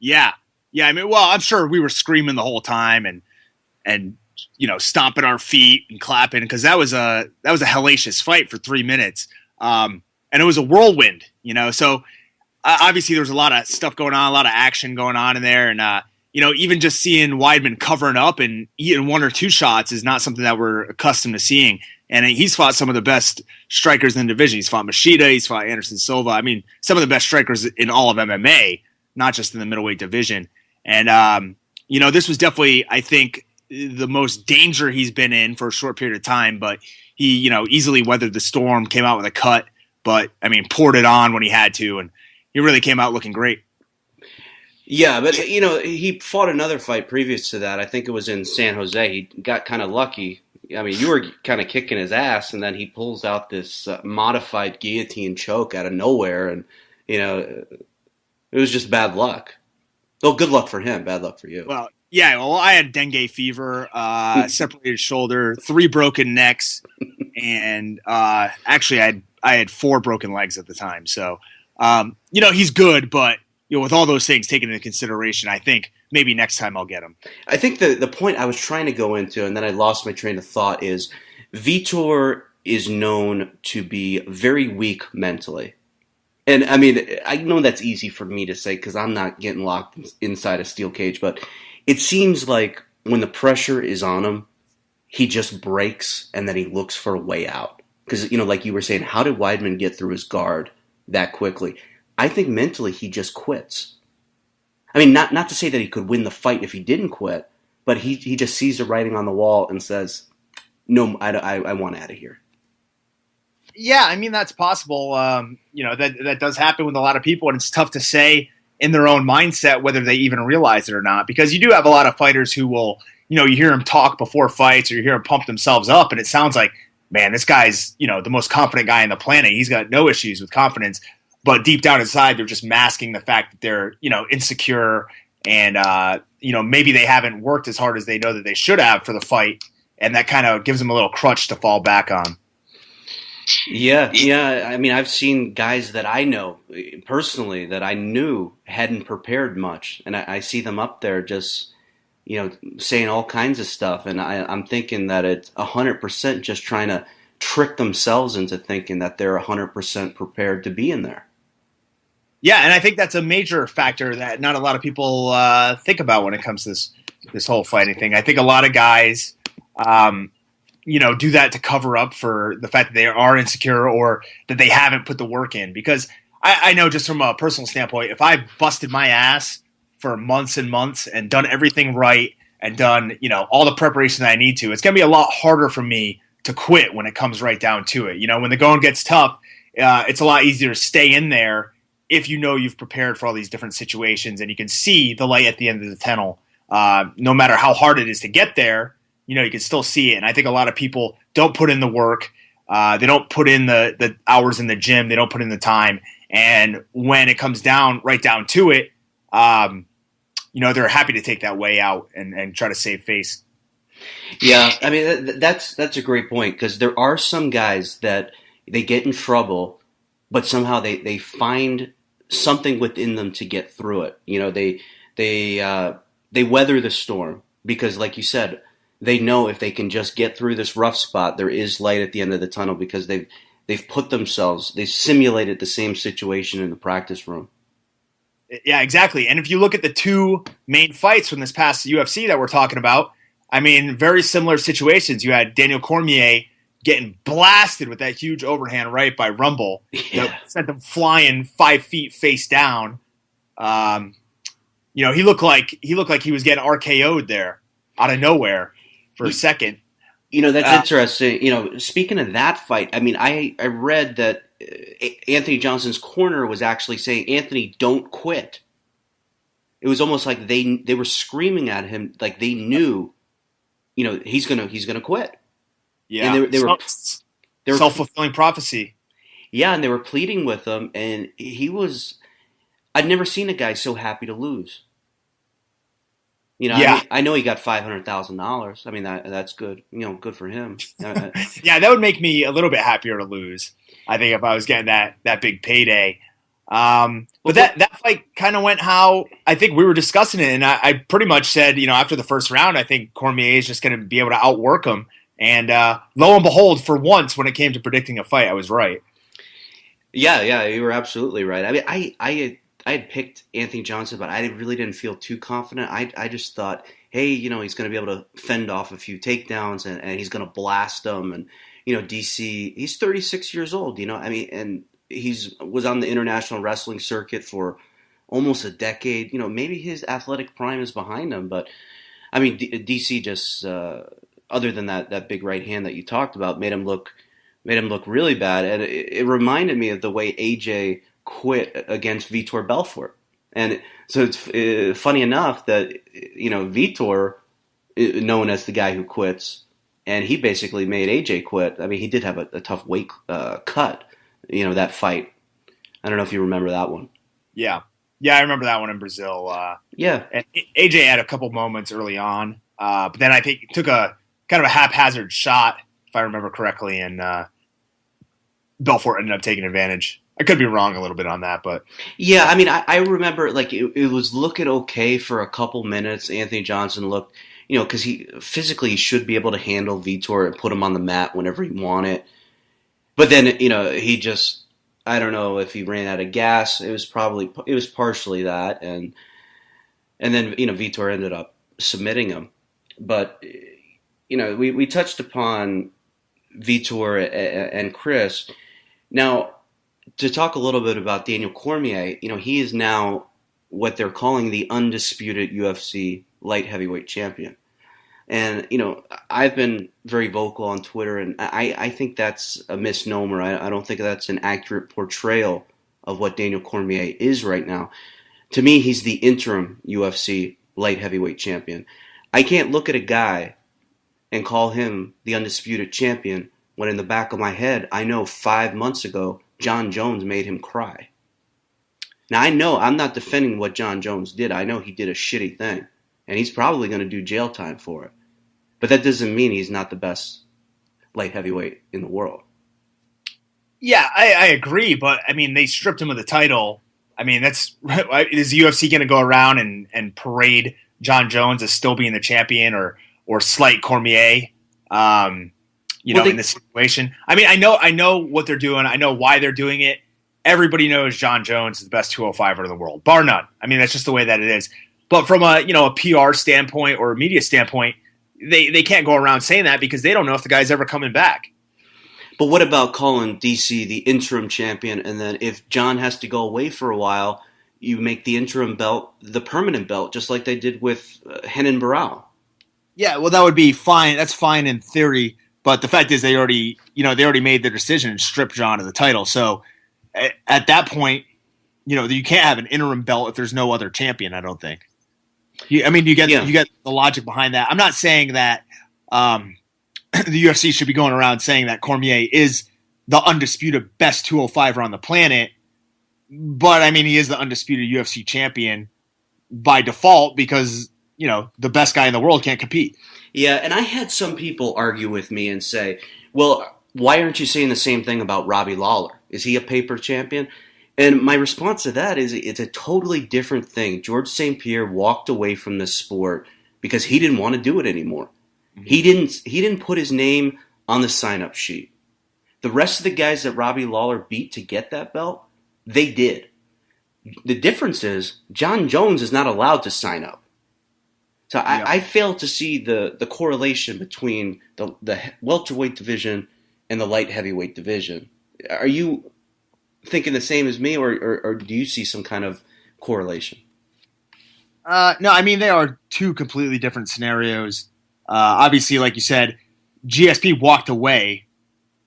Yeah. Yeah, I mean, well, I'm sure we were screaming the whole time and stomping our feet and clapping because that was a hellacious fight for 3 minutes. And it was a whirlwind, so obviously there was a lot of stuff going on, a lot of action going on in there. And, even just seeing Weidman covering up and eating one or two shots is not something that we're accustomed to seeing. And he's fought some of the best strikers in the division. He's fought Machida, he's fought Anderson Silva. I mean, some of the best strikers in all of MMA, not just in the middleweight division. And, this was definitely, I think, the most danger he's been in for a short period of time, but he, easily weathered the storm, came out with a cut, but I mean, poured it on when he had to, and he really came out looking great. Yeah, but he fought another fight previous to that. I think it was in San Jose. He got kind of lucky. I mean, you were kind of kicking his ass, and then he pulls out this modified guillotine choke out of nowhere, and it was just bad luck. Oh, good luck for him, bad luck for you. Well, yeah, I had dengue fever, separated shoulder, 3 broken necks, and actually I had 4 broken legs at the time. So, he's good, but with all those things taken into consideration, I think maybe next time I'll get him. I think the point I was trying to go into, and then I lost my train of thought, is Vitor is known to be very weak mentally. And, I mean, I know that's easy for me to say because I'm not getting locked inside a steel cage, but it seems like when the pressure is on him, he just breaks and then he looks for a way out. Because, like you were saying, how did Weidman get through his guard that quickly? I think mentally he just quits. I mean, not to say that he could win the fight if he didn't quit, but he just sees the writing on the wall and says, no, I want out of here. Yeah, I mean, that's possible. That does happen with a lot of people, and it's tough to say in their own mindset whether they even realize it or not, because you do have a lot of fighters who will, you hear them talk before fights or you hear them pump themselves up, and it sounds like, man, this guy's, the most confident guy on the planet. He's got no issues with confidence, but deep down inside, they're just masking the fact that they're, insecure and, maybe they haven't worked as hard as they know that they should have for the fight, and that kind of gives them a little crutch to fall back on. Yeah. I mean, I've seen guys that I know personally that I knew hadn't prepared much, and I see them up there just, saying all kinds of stuff, and I'm thinking that it's 100% just trying to trick themselves into thinking that they're 100% prepared to be in there. Yeah, and I think that's a major factor that not a lot of people think about when it comes to this whole fighting thing. I think a lot of guys, do that to cover up for the fact that they are insecure or that they haven't put the work in. Because I know just from a personal standpoint, if I busted my ass for months and months and done everything right and done, all the preparation that I need to, it's going to be a lot harder for me to quit when it comes right down to it. When the going gets tough, it's a lot easier to stay in there if you've prepared for all these different situations and you can see the light at the end of the tunnel. No matter how hard it is to get there, you can still see it. And I think a lot of people don't put in the work. They don't put in the hours in the gym. They don't put in the time. And when it comes right down to it, they're happy to take that way out and try to save face. Yeah, I mean, that's a great point, because there are some guys that they get in trouble, but somehow they find something within them to get through it. They weather the storm because, like you said, they know if they can just get through this rough spot, there is light at the end of the tunnel, because they've simulated the same situation in the practice room. Yeah, exactly. And if you look at the two main fights from this past UFC that we're talking about, I mean, very similar situations. You had Daniel Cormier getting blasted with that huge overhand right by Rumble that sent them flying 5 feet face down. He looked like he was getting RKO'd there out of nowhere for a second. That's interesting. Speaking of that fight, I mean, I read that Anthony Johnson's corner was actually saying, "Anthony, don't quit." It was almost like they were screaming at him, like they knew, he's gonna quit. Yeah, and they were self-fulfilling prophecy. Yeah, and they were pleading with him, and I'd never seen a guy so happy to lose. I know he got $500,000. I mean, that's good. Good for him. Yeah, that would make me a little bit happier to lose, I think, if I was getting that big payday. But that fight kind of went how I think we were discussing it, and I pretty much said, after the first round, I think Cormier is just going to be able to outwork him. And lo and behold, for once, when it came to predicting a fight, I was right. Yeah, you were absolutely right. I mean, I had picked Anthony Johnson, but I really didn't feel too confident. I just thought, hey, he's going to be able to fend off a few takedowns, and he's going to blast them. And, DC, he's 36 years old, I mean, and was on the international wrestling circuit for almost a decade. Maybe his athletic prime is behind him, but, I mean, DC just, other than that big right hand that you talked about, made him look really bad. And it reminded me of the way AJ quit against Vitor Belfort. And so it's funny enough that, Vitor, known as the guy who quits, and he basically made AJ quit. I mean, he did have a tough weight cut, that fight. I don't know if you remember that one. Yeah, I remember that one in Brazil. Yeah. And AJ had a couple moments early on, but then I think he took a kind of a haphazard shot, if I remember correctly, and Belfort ended up taking advantage. I could be wrong a little bit on that, but yeah, I mean, I remember like it was looking okay for a couple minutes. Anthony Johnson looked, because he physically should be able to handle Vitor and put him on the mat whenever he wanted. But then, he just, I don't know if he ran out of gas. It was partially that, and then Vitor ended up submitting him. But we touched upon Vitor and Chris. Now, to talk a little bit about Daniel Cormier, he is now what they're calling the undisputed UFC light heavyweight champion. And, I've been very vocal on Twitter, and I think that's a misnomer. I don't think that's an accurate portrayal of what Daniel Cormier is right now. To me, he's the interim UFC light heavyweight champion. I can't look at a guy and call him the undisputed champion when in the back of my head, I know 5 months ago, John Jones made him cry. Now, I know I'm not defending what John Jones did. I know he did a shitty thing, and he's probably going to do jail time for it. But that doesn't mean he's not the best light heavyweight in the world. Yeah, I agree, but, I mean, they stripped him of the title. I mean, is the UFC going to go around and parade John Jones as still being the champion or slight Cormier? In this situation. I mean, I know what they're doing. I know why they're doing it. everybody knows John Jones is the best 205er in the world, bar none. I mean, that's just the way that it is. But from a PR standpoint or a media standpoint, they can't go around saying that because they don't know if the guy's ever coming back. But what about calling DC the interim champion, and then if John has to go away for a while, you make the interim belt the permanent belt, just like they did with Renan Barão? Yeah, well, that would be fine. That's fine in theory, but the fact is they already made their decision and stripped John of the title. So at that point, you can't have an interim belt if there's no other champion. I don't think. You get the logic behind that. I'm not saying that the UFC should be going around saying that Cormier is the undisputed best 205er on the planet, but I mean he is the undisputed UFC champion by default because the best guy in the world can't compete. Yeah, and I had some people argue with me and say, well, why aren't you saying the same thing about Robbie Lawler? Is he a paper champion? And my response to that is it's a totally different thing. George St. Pierre walked away from this sport because he didn't want to do it anymore. Mm-hmm. He didn't put his name on the sign-up sheet. The rest of the guys that Robbie Lawler beat to get that belt, they did. The difference is John Jones is not allowed to sign up. So I fail to see the correlation between the welterweight division and the light heavyweight division. Are you thinking the same as me, or do you see some kind of correlation? No, I mean, they are two completely different scenarios. Obviously, like you said, GSP walked away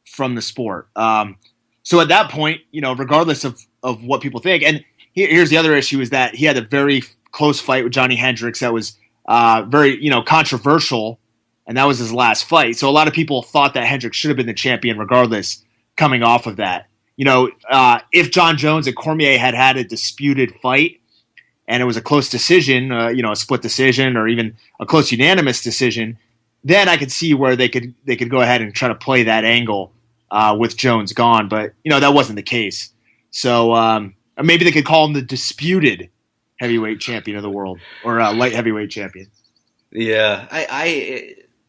from the sport. So at that point, regardless of what people think, and here's the other issue is that he had a very close fight with Johnny Hendricks that was very, controversial, and that was his last fight. So a lot of people thought that Hendricks should have been the champion regardless coming off of that. If John Jones and Cormier had a disputed fight and it was a close decision, a split decision or even a close unanimous decision, then I could see where they could go ahead and try to play that angle with Jones gone. But, that wasn't the case. So maybe they could call him the disputed heavyweight champion of the world or light heavyweight champion. Yeah,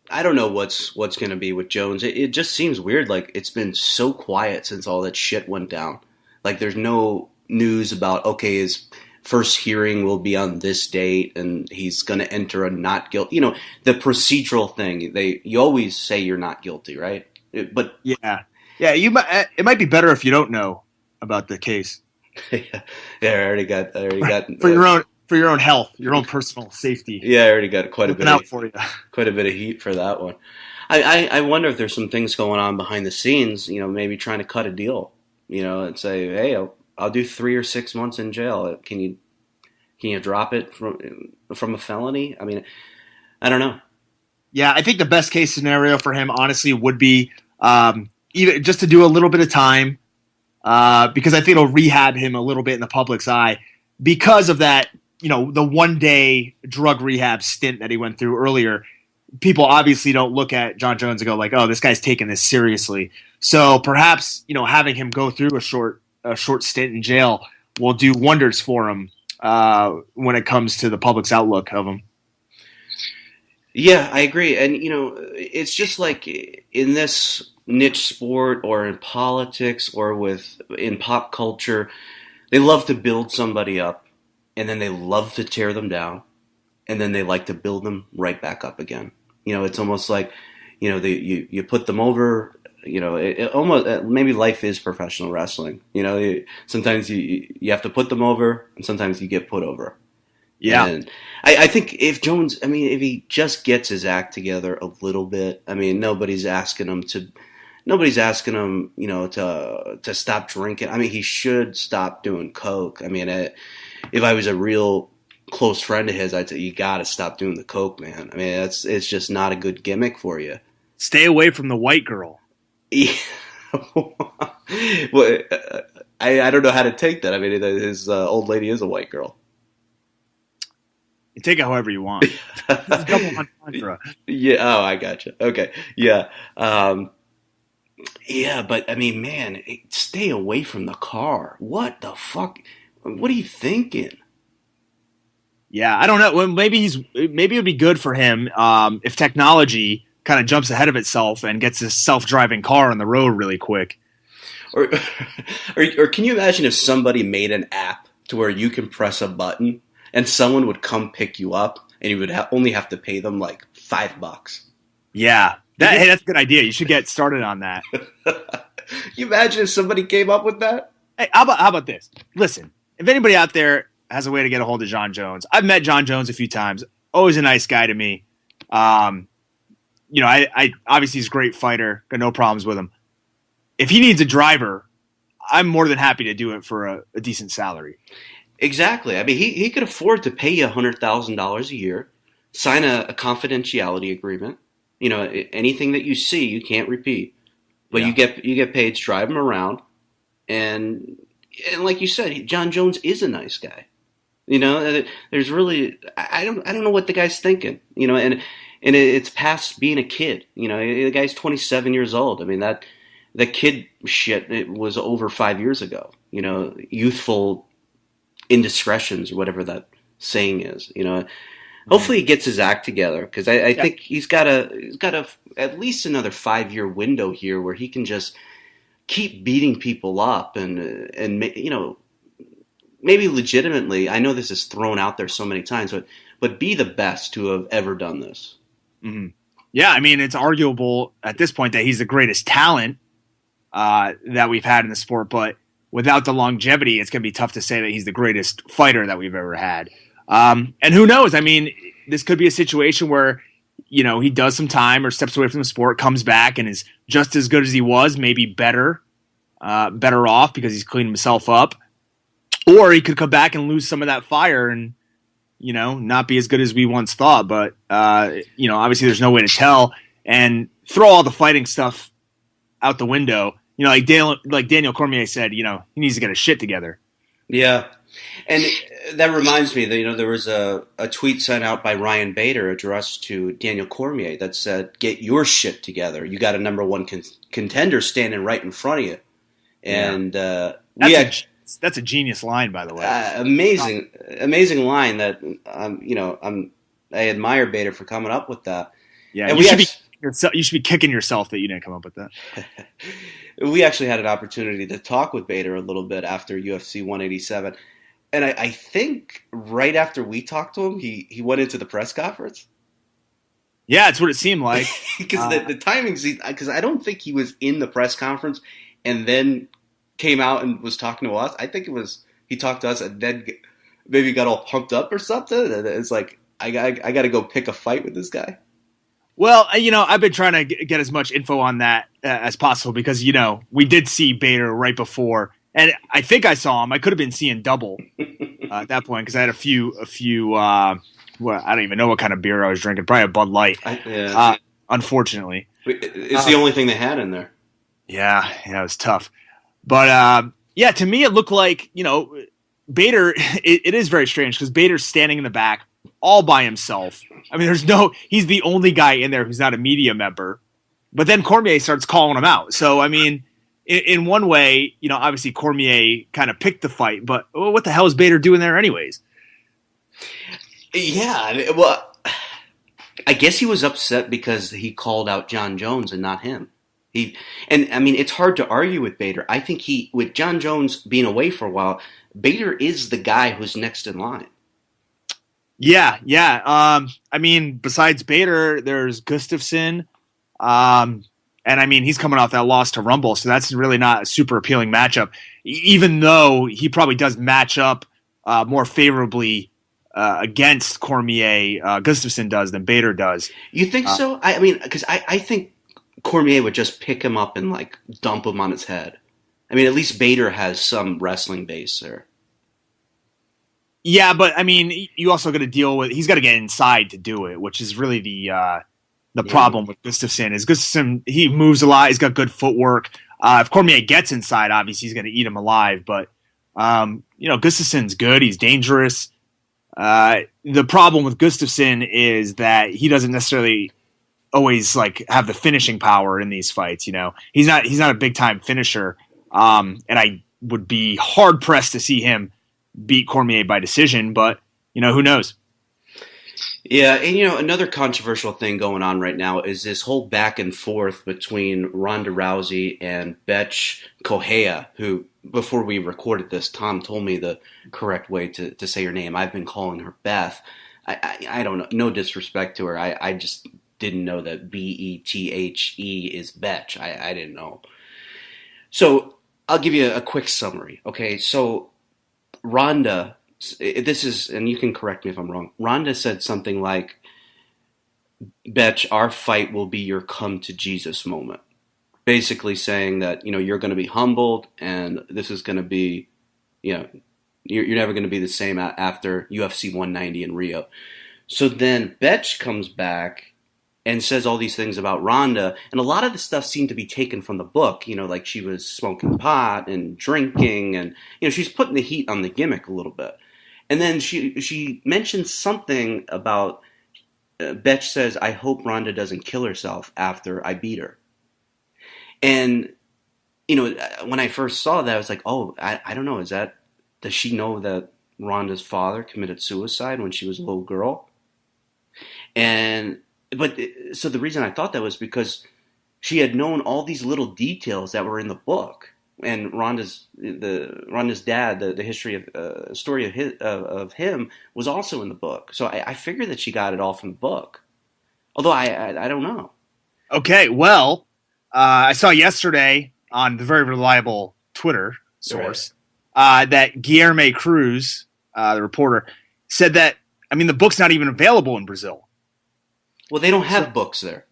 I don't know what's going to be with Jones. It just seems weird. Like it's been so quiet since all that shit went down. Like there's no news about, okay, his first hearing will be on this date and he's going to enter a not guilty. The procedural thing. You always say you're not guilty, right? But yeah. It might be better if you don't know about the case. Yeah, I already got for your own health, your own personal safety. Yeah, I already got quite a bit of heat for that one. I wonder if there's some things going on behind the scenes. Maybe trying to cut a deal. And say, hey, I'll do 3 or 6 months in jail. Can you drop it from a felony? I mean, I don't know. Yeah, I think the best case scenario for him, honestly, would be even just to do a little bit of time. Because I think it'll rehab him a little bit in the public's eye because of that, the 1-day drug rehab stint that he went through earlier. People obviously don't look at John Jones and go like, oh, this guy's taking this seriously. So perhaps, having him go through a short stint in jail will do wonders for him when it comes to the public's outlook of him. Yeah, I agree. And, it's just like in this niche sport or in politics or in pop culture, they love to build somebody up and then they love to tear them down and then they like to build them right back up again. It's almost like, you put them over, it almost, maybe life is professional wrestling. Sometimes you have to put them over and sometimes you get put over. Yeah. And I think if Jones, if he just gets his act together a little bit, nobody's asking him, to stop drinking. He should stop doing coke. If I was a real close friend of his, I'd say you got to stop doing the coke, man. It's just not a good gimmick for you. Stay away from the white girl. Yeah. Well, I don't know how to take that. His old lady is a white girl. You take it however you want. It's double entendre. Yeah. Oh, I gotcha. Okay. Yeah. Yeah, but man, stay away from the car. What the fuck? What are you thinking? Yeah, I don't know. Well, maybe it would be good for him if technology kind of jumps ahead of itself and gets a self-driving car on the road really quick. Or, or can you imagine if somebody made an app to where you can press a button and someone would come pick you up and you would only have to pay them like $5? Yeah, that's a good idea. You should get started on that. You imagine if somebody came up with that? Hey, how about this? Listen, if anybody out there has a way to get a hold of Jon Jones, I've met Jon Jones a few times. Always a nice guy to me. I obviously he's a great fighter. Got no problems with him. If he needs a driver, I'm more than happy to do it for a decent salary. Exactly. I mean, he could afford to pay you $100,000 a year, sign a confidentiality agreement. You know, anything that you see, you can't repeat. But you get paid to drive him around, and like you said, Jon Jones is a nice guy. You know, there's really I don't know what the guy's thinking. You know, and it's past being a kid. You know, the guy's 27 years old. I mean the kid shit it was over 5 years ago. You know, youthful indiscretions or whatever that saying is. You know. Hopefully he gets his act together because I think he's got at least another 5-year window here where he can just keep beating people up and you know, maybe legitimately. I know this is thrown out there so many times, but be the best to have ever done this. Mm-hmm. Yeah, I mean it's arguable at this point that he's the greatest talent that we've had in the sport, but without the longevity, it's going to be tough to say that he's the greatest fighter that we've ever had. And who knows? I mean, this could be a situation where, you know, he does some time or steps away from the sport, comes back and is just as good as he was, maybe better off because he's cleaned himself up. Or he could come back and lose some of that fire and, you know, not be as good as we once thought. But, you know, obviously there's no way to tell. And throw all the fighting stuff out the window. You know, like Daniel Cormier said, you know, he needs to get his shit together. Yeah. And that reminds me that, you know, there was a tweet sent out by Ryan Bader addressed to Daniel Cormier that said, get your shit together. You got a number one contender standing right in front of you. And that's a genius line, by the way. Amazing line that, you know, I admire Bader for coming up with that. Yeah, and you should be kicking yourself that you didn't come up with that. We actually had an opportunity to talk with Bader a little bit after UFC 187. And I think right after we talked to him, he went into the press conference. Yeah, it's what it seemed like. Because the timings, because I don't think he was in the press conference and then came out and was talking to us. I think it was he talked to us and then maybe got all pumped up or something. And it's like, I got to go pick a fight with this guy. Well, you know, I've been trying to get as much info on that as possible because, you know, we did see Bader right before. And I think I saw him. I could have been seeing double at that point because I had a few. Well, I don't even know what kind of beer I was drinking. Probably a Bud Light. Unfortunately, it's the only thing they had in there. Yeah, it was tough. But yeah, to me, it looked like, you know, Bader. It is very strange because Bader's standing in the back all by himself. I mean, he's the only guy in there who's not a media member. But then Cormier starts calling him out. So I mean. In one way, you know, obviously Cormier kind of picked the fight, but what the hell is Bader doing there anyways? Yeah, well, I guess he was upset because he called out Jon Jones and not him. And I mean, it's hard to argue with Bader. I think with Jon Jones being away for a while, Bader is the guy who's next in line. Yeah. I mean, besides Bader, there's Gustafsson. And I mean, he's coming off that loss to Rumble, so that's really not a super appealing matchup, even though he probably does match up more favorably against Cormier, Gustafsson does, than Bader does. You think so? I mean, because I think Cormier would just pick him up and, like, dump him on his head. I mean, at least Bader has some wrestling base there. Yeah, but, I mean, you also got to deal with – he's got to get inside to do it, which is really the problem with Gustafsson is Gustafsson, he moves a lot. He's got good footwork. If Cormier gets inside, obviously he's going to eat him alive. But, you know, Gustafsson's good. He's dangerous. The problem with Gustafsson is that he doesn't necessarily always like have the finishing power in these fights. You know, he's not a big time finisher. And I would be hard pressed to see him beat Cormier by decision. But, you know, who knows? Yeah, and another controversial thing going on right now is this whole back and forth between Ronda Rousey and Betch Kohea, who, before we recorded this, Tom told me the correct way to say her name. I've been calling her Beth. I don't know, no disrespect to her. I just didn't know that Bethe is Betch. I didn't know. So I'll give you a quick summary. Okay, so Ronda, this is, and you can correct me if I'm wrong, Ronda said something like, Betch, our fight will be your come to Jesus moment. Basically saying that, you're going to be humbled and this is going to be, you're never going to be the same after UFC 190 in Rio. So then Betch comes back and says all these things about Ronda, and a lot of the stuff seemed to be taken from the book, like she was smoking pot and drinking, and she's putting the heat on the gimmick a little bit. And then she mentioned something about Betch says, I hope Ronda doesn't kill herself after I beat her. And when I first saw that, I was like, oh, I don't know, does she know that Ronda's father committed suicide when she was a little girl? But so the reason I thought that was because she had known all these little details that were in the book, and Ronda's dad, the history of story of him was also in the book. So I figured that she got it all from the book, although I don't know. Okay, well, I saw yesterday on the very reliable Twitter source that Guilherme Cruz, the reporter, said that the book's not even available in Brazil. Well, they don't have books there.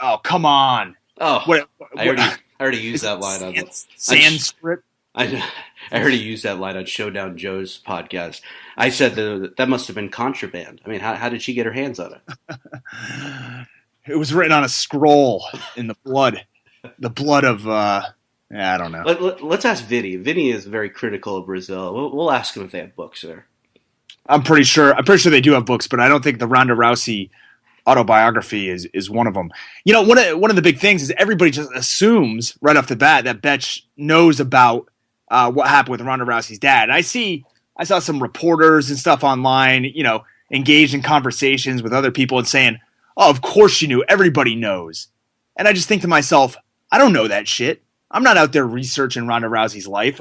Oh, come on. Oh, I already used that line on Sanskrit. I already used that line on Showdown Joe's podcast. I said that must have been contraband. How did she get her hands on it? It was written on a scroll in the blood of I don't know. Let's ask Vinny. Vinny is very critical of Brazil. We'll ask him if they have books there. I'm pretty sure they do have books, but I don't think the Ronda Rousey autobiography is one of them. One of the big things is everybody just assumes right off the bat that Betch knows about what happened with Ronda Rousey's dad. I saw some reporters and stuff online, engaged in conversations with other people and saying, "Oh, of course she knew. Everybody knows." And I just think to myself, I don't know that shit. I'm not out there researching Ronda Rousey's life.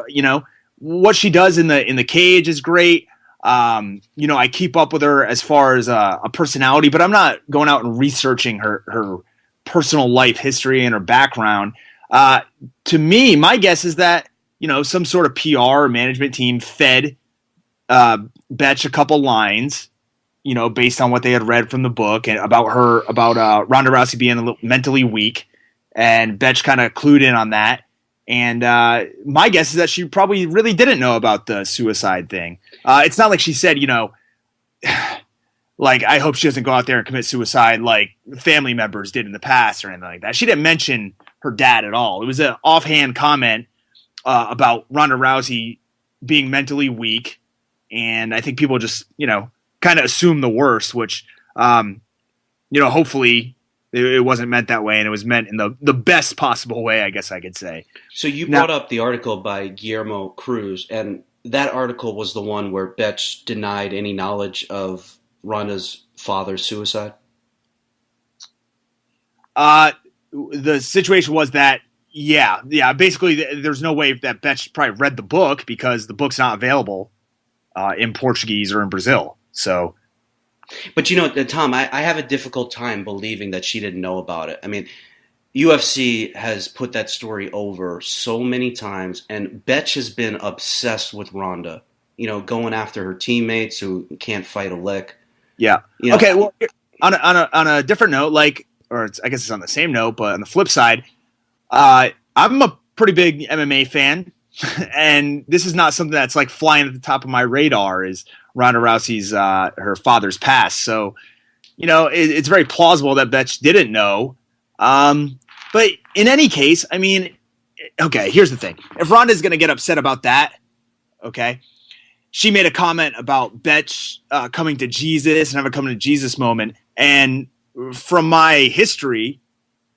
What she does in the cage is great. I keep up with her as far as a personality, but I'm not going out and researching her personal life history and her background. To me, my guess is that, some sort of PR or management team fed Betch a couple lines, based on what they had read from the book and about Ronda Rousey being a little mentally weak, and Betch kind of clued in on that. And my guess is that she probably really didn't know about the suicide thing. It's not like she said, like, I hope she doesn't go out there and commit suicide like family members did in the past or anything like that. She didn't mention her dad at all. It was an offhand comment about Ronda Rousey being mentally weak. And I think people just, kind of assume the worst, which, hopefully it wasn't meant that way, and it was meant in the best possible way, I guess I could say. So you brought up the article by Guillermo Cruz, and that article was the one where Betch denied any knowledge of Ronda's father's suicide? The situation was that, basically there's no way that Betch probably read the book because the book's not available in Portuguese or in Brazil. So... But Tom, I have a difficult time believing that she didn't know about it. UFC has put that story over so many times, and Betch has been obsessed with Ronda, going after her teammates who can't fight a lick. Yeah. Okay, well, on a different note, I guess it's on the same note, but on the flip side, I'm a pretty big MMA fan, and this is not something that's like flying at the top of my radar is Ronda Rousey's her father's past. So, it's very plausible that Betch didn't know. But in any case, okay, here's the thing. If Ronda's going to get upset about that, okay, she made a comment about Betch coming to Jesus and have a coming to Jesus moment. And from my history,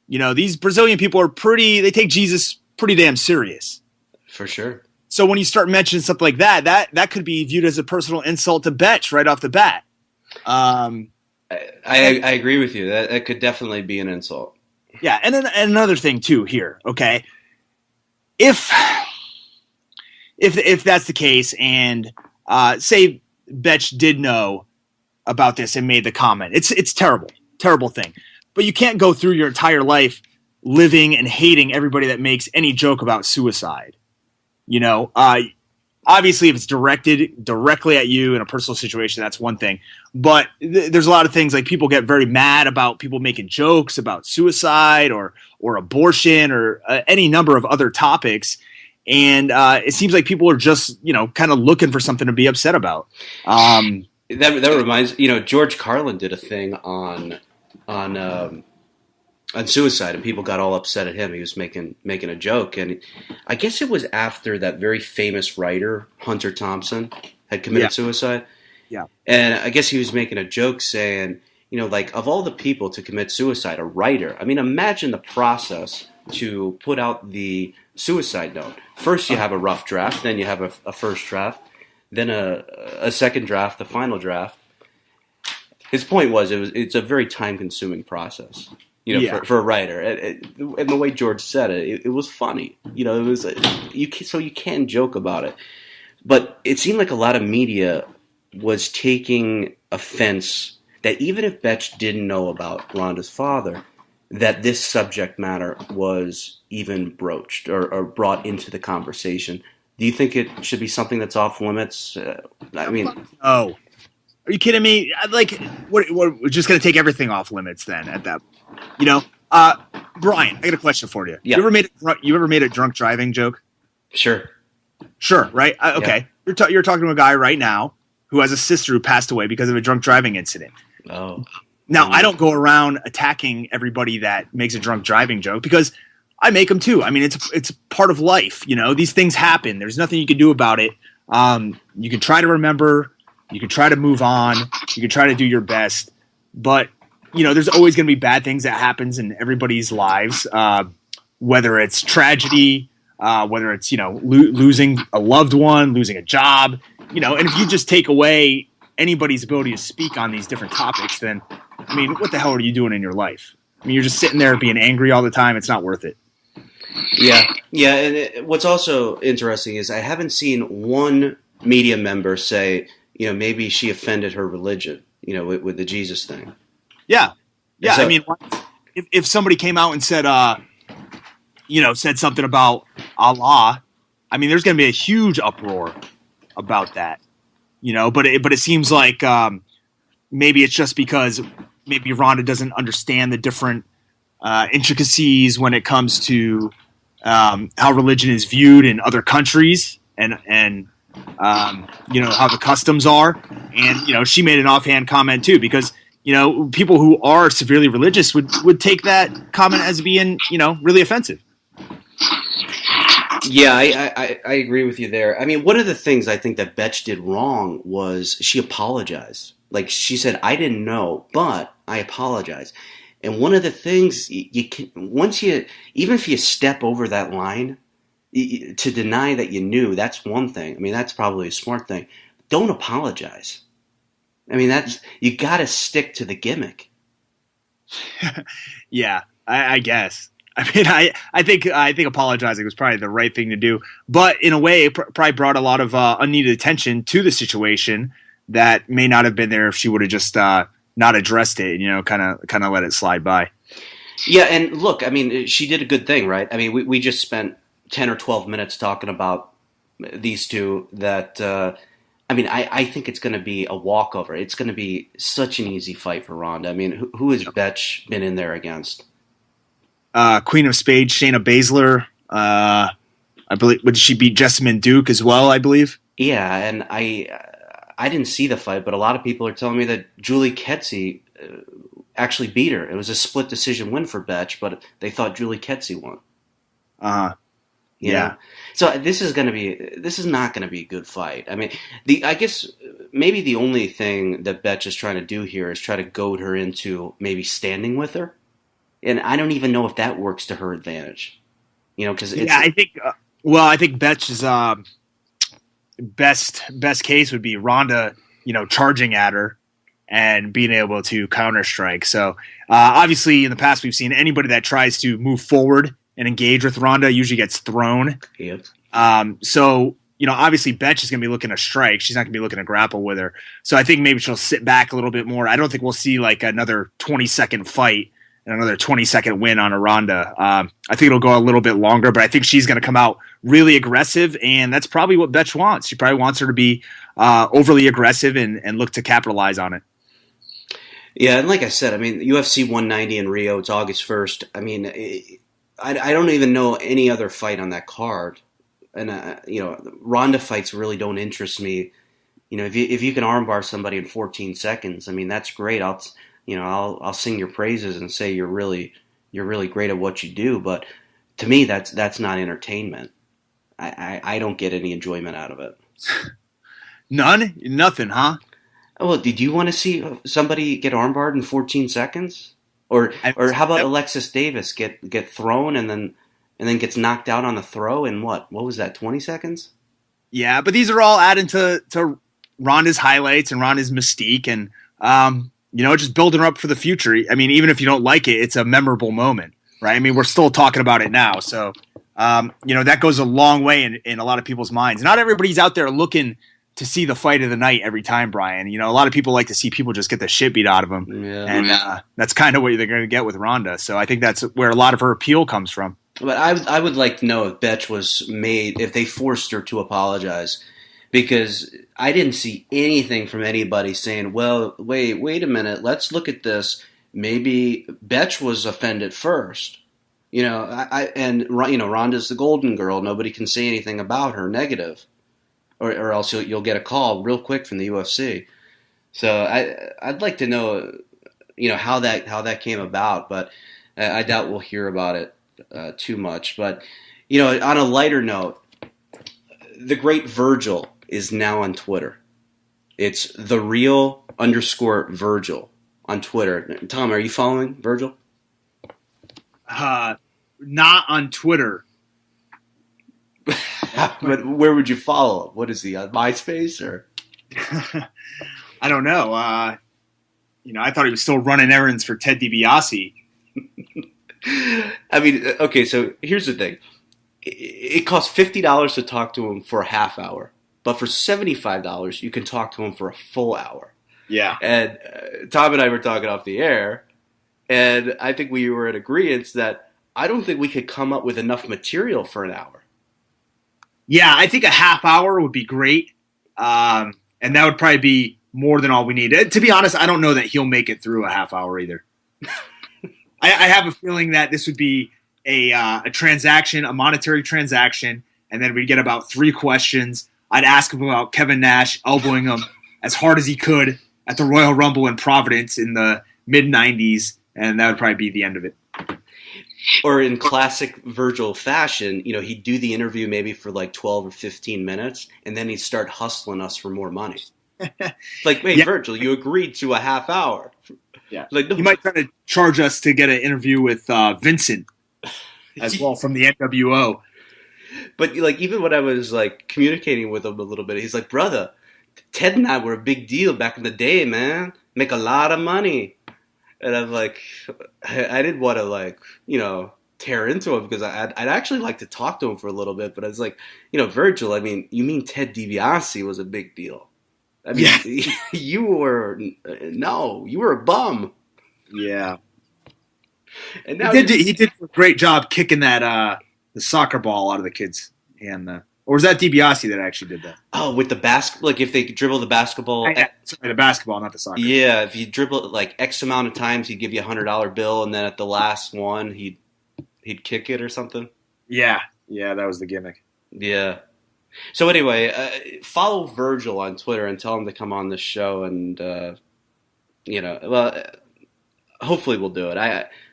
these Brazilian people they take Jesus pretty damn serious. For sure. So when you start mentioning something like that could be viewed as a personal insult to Betch right off the bat. I agree with you. That could definitely be an insult. Yeah, and then another thing too here. Okay, if that's the case, and say Betch did know about this and made the comment, it's terrible thing. But you can't go through your entire life living and hating everybody that makes any joke about suicide. You know, obviously, if it's directly at you in a personal situation, that's one thing. But there's a lot of things like people get very mad about people making jokes about suicide or abortion or any number of other topics. And it seems like people are just, kind of looking for something to be upset about. That reminds, George Carlin did a thing on suicide, and people got all upset at him. He was making a joke, and I guess it was after that very famous writer Hunter Thompson had committed suicide. Yeah, and I guess he was making a joke saying, like, of all the people to commit suicide, a writer. I mean, imagine the process to put out the suicide note. First, you have a rough draft, then you have a first draft, then a second draft, the final draft. His point was it's a very time-consuming process. For a writer, and the way George said it was funny. It was so you can joke about it, but it seemed like a lot of media was taking offense that even if Betch didn't know about Rhonda's father, that this subject matter was even broached or brought into the conversation. Do you think it should be something that's off limits? Oh, are you kidding me? Like, we're just going to take everything off limits then at that. Brian, I got a question for you. Yeah. You ever made a drunk driving joke? Sure, right? Okay. Yeah. You're talking to a guy right now who has a sister who passed away because of a drunk driving incident. Oh. Now, I don't go around attacking everybody that makes a drunk driving joke because I make them too. I mean, it's part of life. These things happen. There's nothing you can do about it. You can try to remember. You can try to move on. You can try to do your best. But there's always going to be bad things that happens in everybody's lives, whether it's tragedy, whether it's, losing a loved one, losing a job, and if you just take away anybody's ability to speak on these different topics, then, what the hell are you doing in your life? You're just sitting there being angry all the time. It's not worth it. Yeah. Yeah. And what's also interesting is I haven't seen one media member say, maybe she offended her religion, with the Jesus thing. Yeah. Yeah. So, if somebody came out and said, said something about Allah, there's going to be a huge uproar about that, but it seems like maybe it's just because maybe Rhonda doesn't understand the different intricacies when it comes to how religion is viewed in other countries and how the customs are. And, she made an offhand comment too, because, people who are severely religious would take that comment as being, really offensive. Yeah, I agree with you there. One of the things I think that Betch did wrong was she apologized. Like, she said, I didn't know, but I apologize. And one of the things you can, even if you step over that line, to deny that you knew, that's one thing. That's probably a smart thing. Don't apologize. You got to stick to the gimmick. Yeah, I guess. I think apologizing was probably the right thing to do, but in a way, it probably brought a lot of unneeded attention to the situation that may not have been there if she would have just not addressed it. Kind of let it slide by. Yeah, and look, she did a good thing, right? We just spent 10 or 12 minutes talking about these two that, I think it's going to be a walkover. It's going to be such an easy fight for Ronda. Who has Betch been in there against? Queen of Spades, Shayna Baszler. I believe, did she beat Jessamine Duke as well, I believe? Yeah, and I didn't see the fight, but a lot of people are telling me that Julie Ketsey actually beat her. It was a split decision win for Betch, but they thought Julie Ketsey won. Yeah. So this is not going to be a good fight. I guess maybe the only thing that Betch is trying to do here is try to goad her into maybe standing with her. And I don't even know if that works to her advantage. Because I think Betch's best case would be Ronda, charging at her and being able to counter strike. So obviously in the past we've seen anybody that tries to move forward and engage with Ronda usually gets thrown. Yep. So, obviously Betch is going to be looking to strike. She's not going to be looking to grapple with her. So I think maybe she'll sit back a little bit more. I don't think we'll see like another 20-second fight and another 20-second win on a Ronda. I think it'll go a little bit longer, but I think she's going to come out really aggressive, and that's probably what Betch wants. She probably wants her to be overly aggressive and look to capitalize on it. Yeah, and like I said, I mean, UFC 190 in Rio, it's August 1st. I mean, I don't even know any other fight on that card. And, Ronda fights really don't interest me. If you can armbar somebody in 14 seconds, I mean, that's great. I'll sing your praises and say you're really great at what you do. But to me, that's not entertainment. I don't get any enjoyment out of it. None? Nothing, huh? Well, did you want to see somebody get armbarred in 14 seconds? Or how about Alexis Davis get thrown and then gets knocked out on the throw in what was that, 20 seconds? Yeah, but these are all adding to Ronda's highlights and Ronda's mystique and just building her up for the future. I mean, even if you don't like it, it's a memorable moment, right? I mean, we're still talking about it now. So, that goes a long way in a lot of people's minds. Not everybody's out there looking to see the fight of the night every time, Brian. A lot of people like to see people just get the shit beat out of them. Yeah. And that's kind of what they're going to get with Ronda. So I think that's where a lot of her appeal comes from. But I would like to know if Betch was made, if they forced her to apologize, because I didn't see anything from anybody saying, well, wait a minute, let's look at this. Maybe Betch was offended first. Ronda's the golden girl. Nobody can say anything about her negative. Or else you'll get a call real quick from the UFC. So I'd like to know, how that came about, but I doubt we'll hear about it too much. But on a lighter note, the great Virgil is now on Twitter. It's @thereal_Virgil on Twitter. Tom, are you following Virgil? Not on Twitter. But where would you follow him? What is he, on MySpace or? I don't know. I thought he was still running errands for Ted DiBiase. I mean, okay, so here's the thing. It costs $50 to talk to him for a half hour, but for $75, you can talk to him for a full hour. Yeah. And Tom and I were talking off the air, and I think we were in agreement that I don't think we could come up with enough material for an hour. Yeah, I think a half hour would be great, and that would probably be more than all we need. To be honest, I don't know that he'll make it through a half hour either. I have a feeling that this would be a transaction, a monetary transaction, and then we'd get about 3 questions. I'd ask him about Kevin Nash elbowing him as hard as he could at the Royal Rumble in Providence in the mid-'90s, and that would probably be the end of it. Or in classic Virgil fashion, he'd do the interview maybe for like 12 or 15 minutes, and then he'd start hustling us for more money. Like, wait, yeah. Virgil, you agreed to a half hour. Yeah. Like, no. He might try to charge us to get an interview with Vincent as well from the NWO. But even when I was communicating with him a little bit, he's like, brother, Ted and I were a big deal back in the day, man. Make a lot of money. And I'm like, I didn't want to tear into him because I'd actually like to talk to him for a little bit. But I was like, Virgil, I mean, you mean Ted DiBiase was a big deal. I mean, yeah. you were a bum. Yeah. And now he did a great job kicking that the soccer ball out of the kids. And or was that DiBiase that actually did that? Oh, with the basketball, if they dribble the basketball. Sorry, the basketball, not the soccer. Yeah, if you dribble X amount of times, he'd give you $100 bill, and then at the last one, he'd kick it or something. Yeah, that was the gimmick. Yeah. So anyway, follow Virgil on Twitter and tell him to come on this show, and hopefully we'll do it.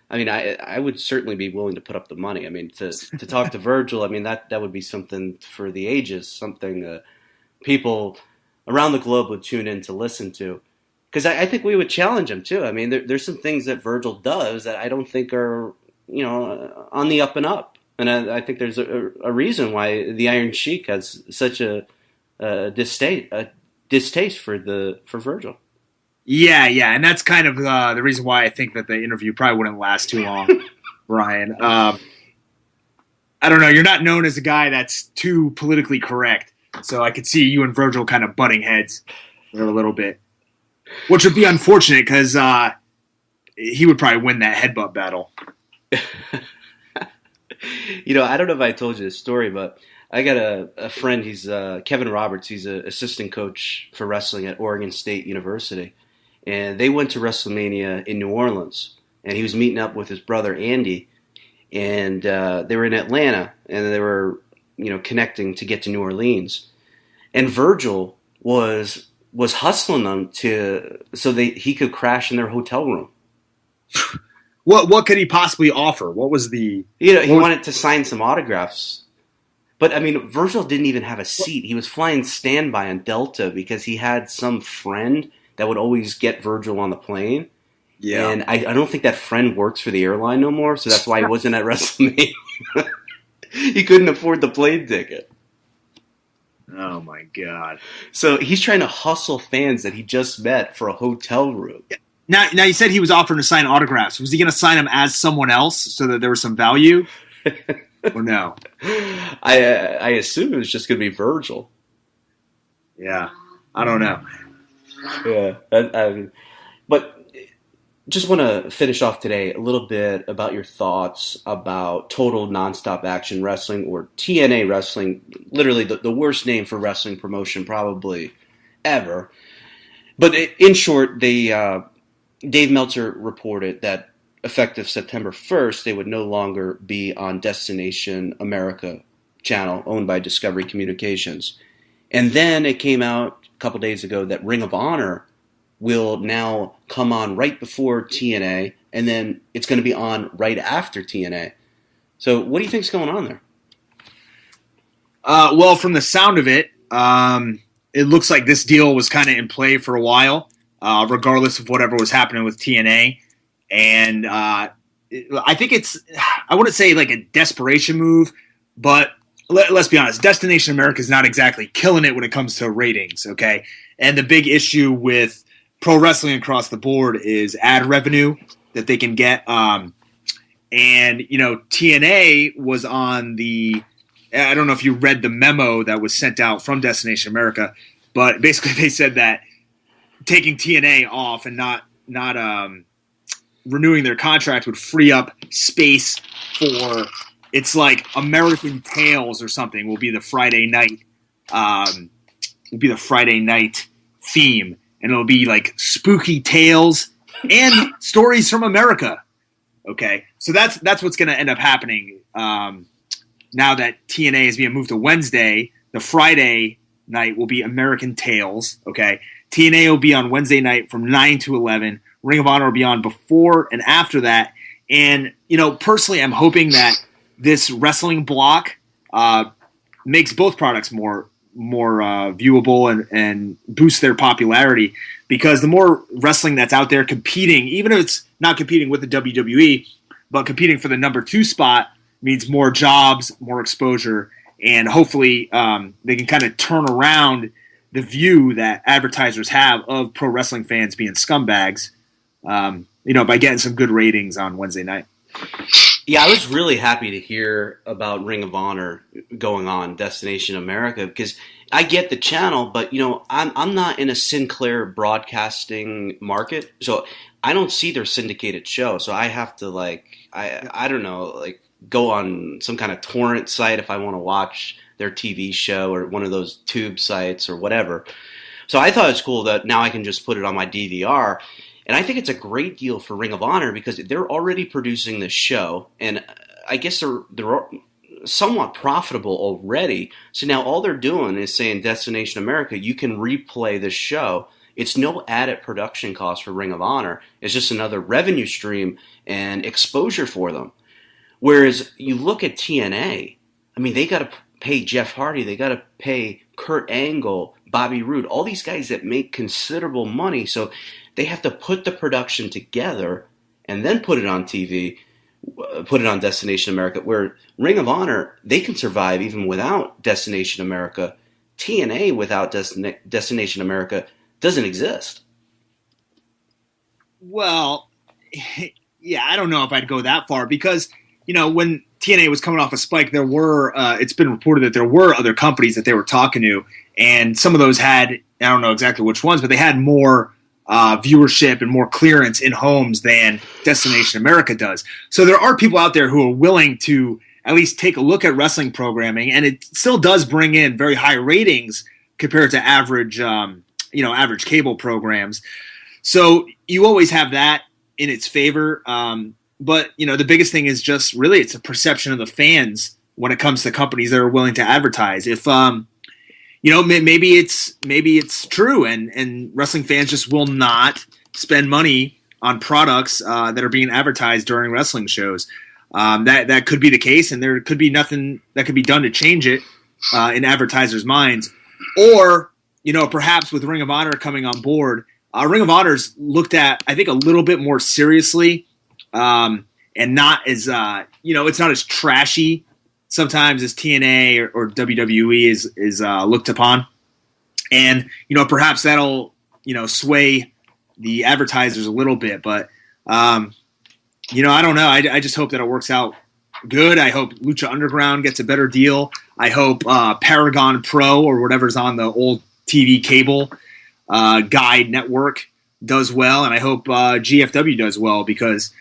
I would certainly be willing to put up the money. I mean, to talk to Virgil, I mean, that would be something for the ages, something people around the globe would tune in to listen to. Because I think we would challenge him, too. I mean, there's some things that Virgil does that I don't think are, on the up and up. And I think there's a reason why the Iron Sheik has such a distaste for Virgil. Yeah, and that's kind of the reason why I think that the interview probably wouldn't last too long, Brian. I don't know. You're not known as a guy that's too politically correct, so I could see you and Virgil kind of butting heads a little bit, which would be unfortunate because he would probably win that headbutt battle. I don't know if I told you this story, but I got a friend. He's Kevin Roberts. He's an assistant coach for wrestling at Oregon State University. And they went to WrestleMania in New Orleans. And he was meeting up with his brother, Andy. And they were in Atlanta. And they were, connecting to get to New Orleans. And Virgil was hustling them so he could crash in their hotel room. What could he possibly offer? What was the... He wanted to sign some autographs. But, Virgil didn't even have a seat. He was flying standby on Delta because he had some friend that would always get Virgil on the plane. Yeah. And I don't think that friend works for the airline no more, so that's why he wasn't at WrestleMania. He couldn't afford the plane ticket. Oh, my God. So he's trying to hustle fans that he just met for a hotel room. Now you said he was offering to sign autographs. Was he going to sign them as someone else so that there was some value? Or no? I assume it was just going to be Virgil. Yeah. I don't know. Yeah. But just want to finish off today a little bit about your thoughts about Total Nonstop Action Wrestling, or TNA Wrestling, literally the worst name for wrestling promotion probably ever. But in short, Dave Meltzer reported that effective September 1st, they would no longer be on Destination America channel owned by Discovery Communications. And then it came out a couple days ago that Ring of Honor will now come on right before TNA, and then it's going to be on right after TNA. So what do you think's going on there? Well, from the sound of it, it looks like this deal was kind of in play for a while, regardless of whatever was happening with TNA. And I think I wouldn't say like a desperation move, but let's be honest, Destination America is not exactly killing it when it comes to ratings, okay? And the big issue with pro wrestling across the board is ad revenue that they can get. And, TNA was on I don't know if you read the memo that was sent out from Destination America, but basically they said that taking TNA off and not renewing their contract would free up space for, it's like American Tales or something will be the Friday night theme, and it'll be like spooky tales and stories from America. Okay, so that's what's going to end up happening now that TNA is being moved to Wednesday. The Friday night will be American Tales. Okay, TNA will be on Wednesday night from 9 to 11. Ring of Honor will be on before and after that. And, personally, I'm hoping that this wrestling block makes both products more viewable and boosts their popularity, because the more wrestling that's out there competing, even if it's not competing with the WWE, but competing for the number 2 spot, means more jobs, more exposure, and hopefully they can kind of turn around the view that advertisers have of pro wrestling fans being scumbags, by getting some good ratings on Wednesday night. Yeah, I was really happy to hear about Ring of Honor going on Destination America, because I get the channel, but I'm not in a Sinclair broadcasting market, so I don't see their syndicated show. So I have to I don't know, go on some kind of torrent site if I want to watch their TV show, or one of those tube sites or whatever. So I thought it's cool that now I can just put it on my DVR. And I think it's a great deal for Ring of Honor because they're already producing this show, and I guess they're somewhat profitable already. So now all they're doing is saying, Destination America, you can replay this show. It's no added production cost for Ring of Honor. It's just another revenue stream and exposure for them. Whereas you look at TNA, they got to pay Jeff Hardy, they got to pay Kurt Angle, Bobby Roode, all these guys that make considerable money. So they have to put the production together and then put it on TV, put it on Destination America, where Ring of Honor, they can survive even without Destination America. TNA without Destination America doesn't exist. Well, yeah, I don't know if I'd go that far because, when TNA was coming off a spike, there were, it's been reported that there were other companies that they were talking to, and some of those had, I don't know exactly which ones, but they had more viewership and more clearance in homes than Destination America does. So there are people out there who are willing to at least take a look at wrestling programming, and it still does bring in very high ratings compared to average, average cable programs. So you always have that in its favor. But, the biggest thing is just really it's a perception of the fans when it comes to companies that are willing to advertise. If, maybe it's true and wrestling fans just will not spend money on products that are being advertised during wrestling shows. That could be the case, and there could be nothing that could be done to change it in advertisers' minds. Or, perhaps with Ring of Honor coming on board, Ring of Honor's looked at, I think, a little bit more seriously, and not as, it's not as trashy sometimes as TNA or WWE is looked upon. And, perhaps that'll, sway the advertisers a little bit. But, I don't know. I just hope that it works out good. I hope Lucha Underground gets a better deal. I hope Paragon Pro or whatever's on the old TV cable guide network does well. And I hope GFW does well because,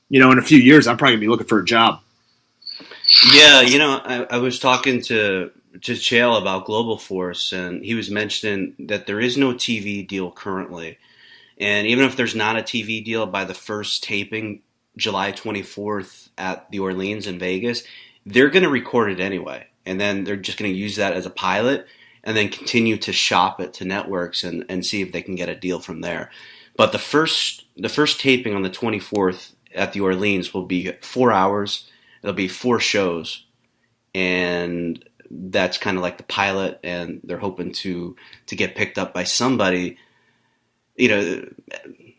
in a few years, I'm probably going to be looking for a job. Yeah, I was talking to Chael about Global Force, and he was mentioning that there is no TV deal currently. And even if there's not a TV deal by the first taping, July 24th at the Orleans in Vegas, they're going to record it anyway. And then they're just going to use that as a pilot and then continue to shop it to networks and see if they can get a deal from there. But the first taping on the 24th at the Orleans will be 4 hours. It'll be 4 shows. And that's kind of like the pilot, and they're hoping to get picked up by somebody,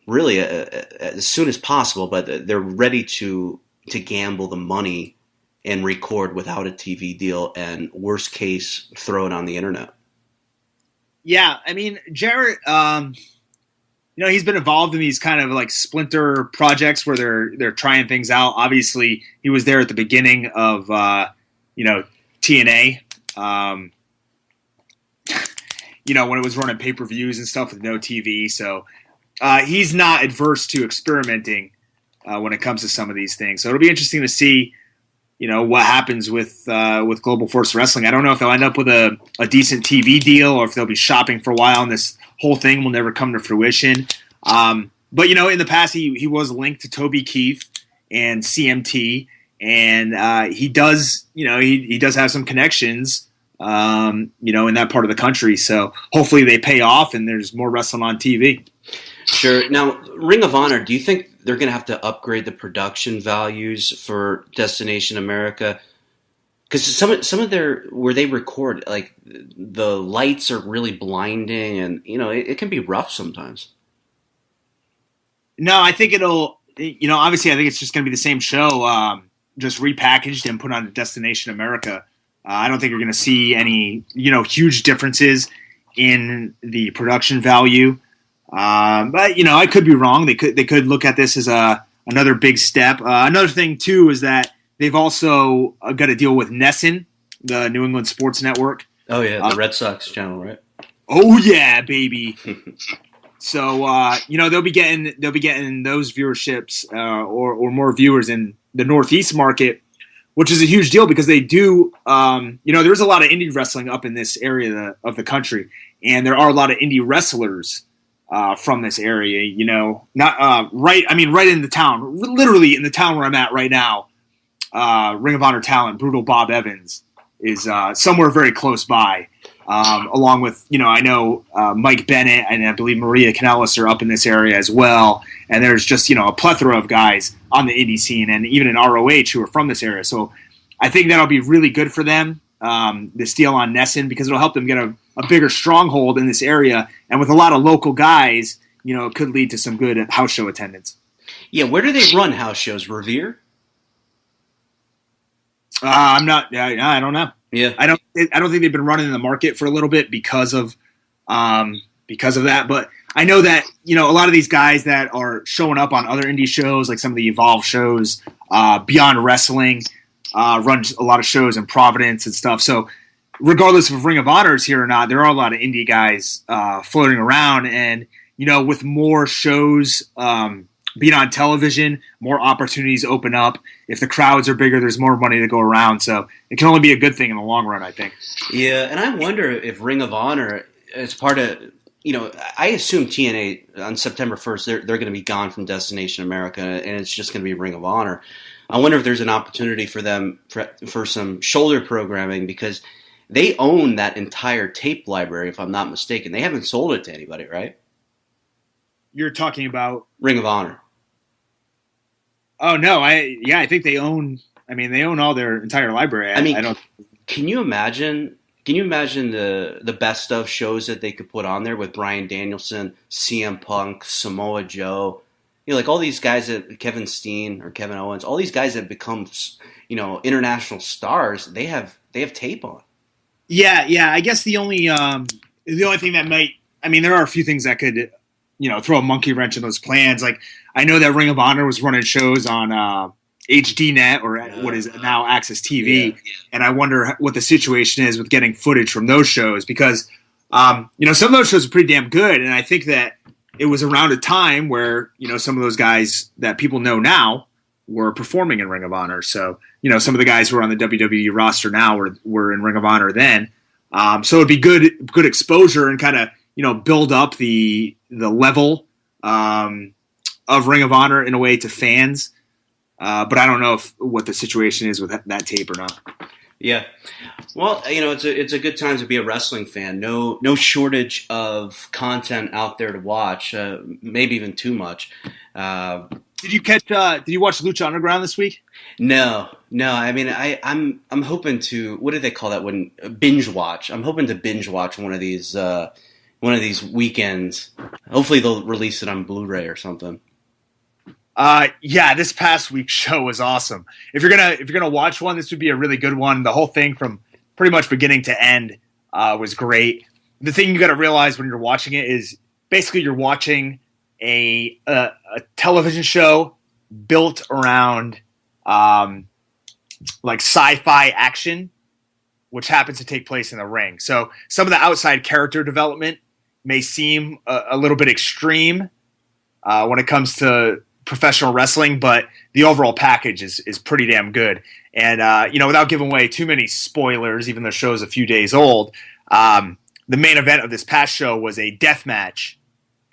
really as soon as possible, but they're ready to gamble the money and record without a TV deal, and worst case, throw it on the internet. Yeah, I mean, Jarrett, he's been involved in these kind of like splinter projects where they're trying things out. Obviously, he was there at the beginning of TNA. When it was running pay-per-views and stuff with no TV. So he's not adverse to experimenting when it comes to some of these things. So it'll be interesting to see, what happens with Global Force Wrestling. I don't know if they'll end up with a decent TV deal or if they'll be shopping for a while and this whole thing will never come to fruition. But, in the past, he was linked to Toby Keith and CMT, and he does, he does have some connections, in that part of the country. So hopefully they pay off and there's more wrestling on TV. Sure. Now, Ring of Honor, do you think they're going to have to upgrade the production values for Destination America? Because some of their where they record, like the lights are really blinding, and it can be rough sometimes. No, I think it'll. Obviously, I think it's just going to be the same show, just repackaged and put on Destination America. I don't think you're going to see any huge differences in the production value. But I could be wrong. They could look at this as another big step. Another thing too is that they've also got to deal with NESN, the New England Sports Network. Oh yeah, the Red Sox channel, right? Oh yeah, baby. So they'll be getting those viewerships or more viewers in the Northeast market, which is a huge deal because they do. There's a lot of indie wrestling up in this area of the country, and there are a lot of indie wrestlers from this area. Not right. I mean, right in the town, literally in the town where I'm at right now. Ring of Honor talent, Brutal Bob Evans, is somewhere very close by. Along with, I know Mike Bennett and I believe Maria Kanellis are up in this area as well. And there's just, a plethora of guys on the indie scene and even in ROH who are from this area. So I think that'll be really good for them, this deal on NESN, because it'll help them get a bigger stronghold in this area. And with a lot of local guys, it could lead to some good house show attendance. Yeah, where do they run house shows? Revere? I'm not. I don't know. Yeah, I don't think they've been running in the market for a little bit because of that. But I know that, a lot of these guys that are showing up on other indie shows, like some of the Evolve shows, Beyond Wrestling, run a lot of shows in Providence and stuff. So regardless of Ring of Honor is here or not, there are a lot of indie guys floating around. And, with more shows being on television, more opportunities open up. If the crowds are bigger, there's more money to go around. So it can only be a good thing in the long run, I think. Yeah, and I wonder if Ring of Honor is part of, I assume TNA on September 1st, they're going to be gone from Destination America, and it's just going to be Ring of Honor. I wonder if there's an opportunity for them for some shoulder programming, because they own that entire tape library, if I'm not mistaken. They haven't sold it to anybody, right? You're talking about Ring of Honor. Oh no, I think they own. They own all their entire library. I don't. Can you imagine? Can you imagine the best of shows that they could put on there with Bryan Danielson, CM Punk, Samoa Joe, like all these guys that Kevin Steen or Kevin Owens, all these guys that have become, international stars. They have tape on. Yeah. I guess the only thing that might. There are a few things that could, throw a monkey wrench in those plans. Like, I know that Ring of Honor was running shows on HDNet or what is now Access TV, and I wonder what the situation is with getting footage from those shows, because some of those shows are pretty damn good, and I think that it was around a time where some of those guys that people know now were performing in Ring of Honor. So some of the guys who are on the WWE roster now were in Ring of Honor then. So it'd be good exposure and kind of build up the level of Ring of Honor in a way to fans. But I don't know what the situation is with that tape or not. Yeah. Well, it's a good time to be a wrestling fan. No shortage of content out there to watch, maybe even too much. Did you watch Lucha Underground this week? No. I'm hoping to, what do they call that when binge watch? I'm hoping to binge watch one of these weekends. Hopefully they'll release it on Blu-ray or something. This past week's show was awesome. If you're gonna watch one, this would be a really good one. The whole thing from pretty much beginning to end was great. The thing you got to realize when you're watching it is basically you're watching a television show built around like sci-fi action, which happens to take place in the ring. So some of the outside character development may seem a little bit extreme when it comes to professional wrestling, but the overall package is pretty damn good. And without giving away too many spoilers, even though the show's a few days old, the main event of this past show was a death match,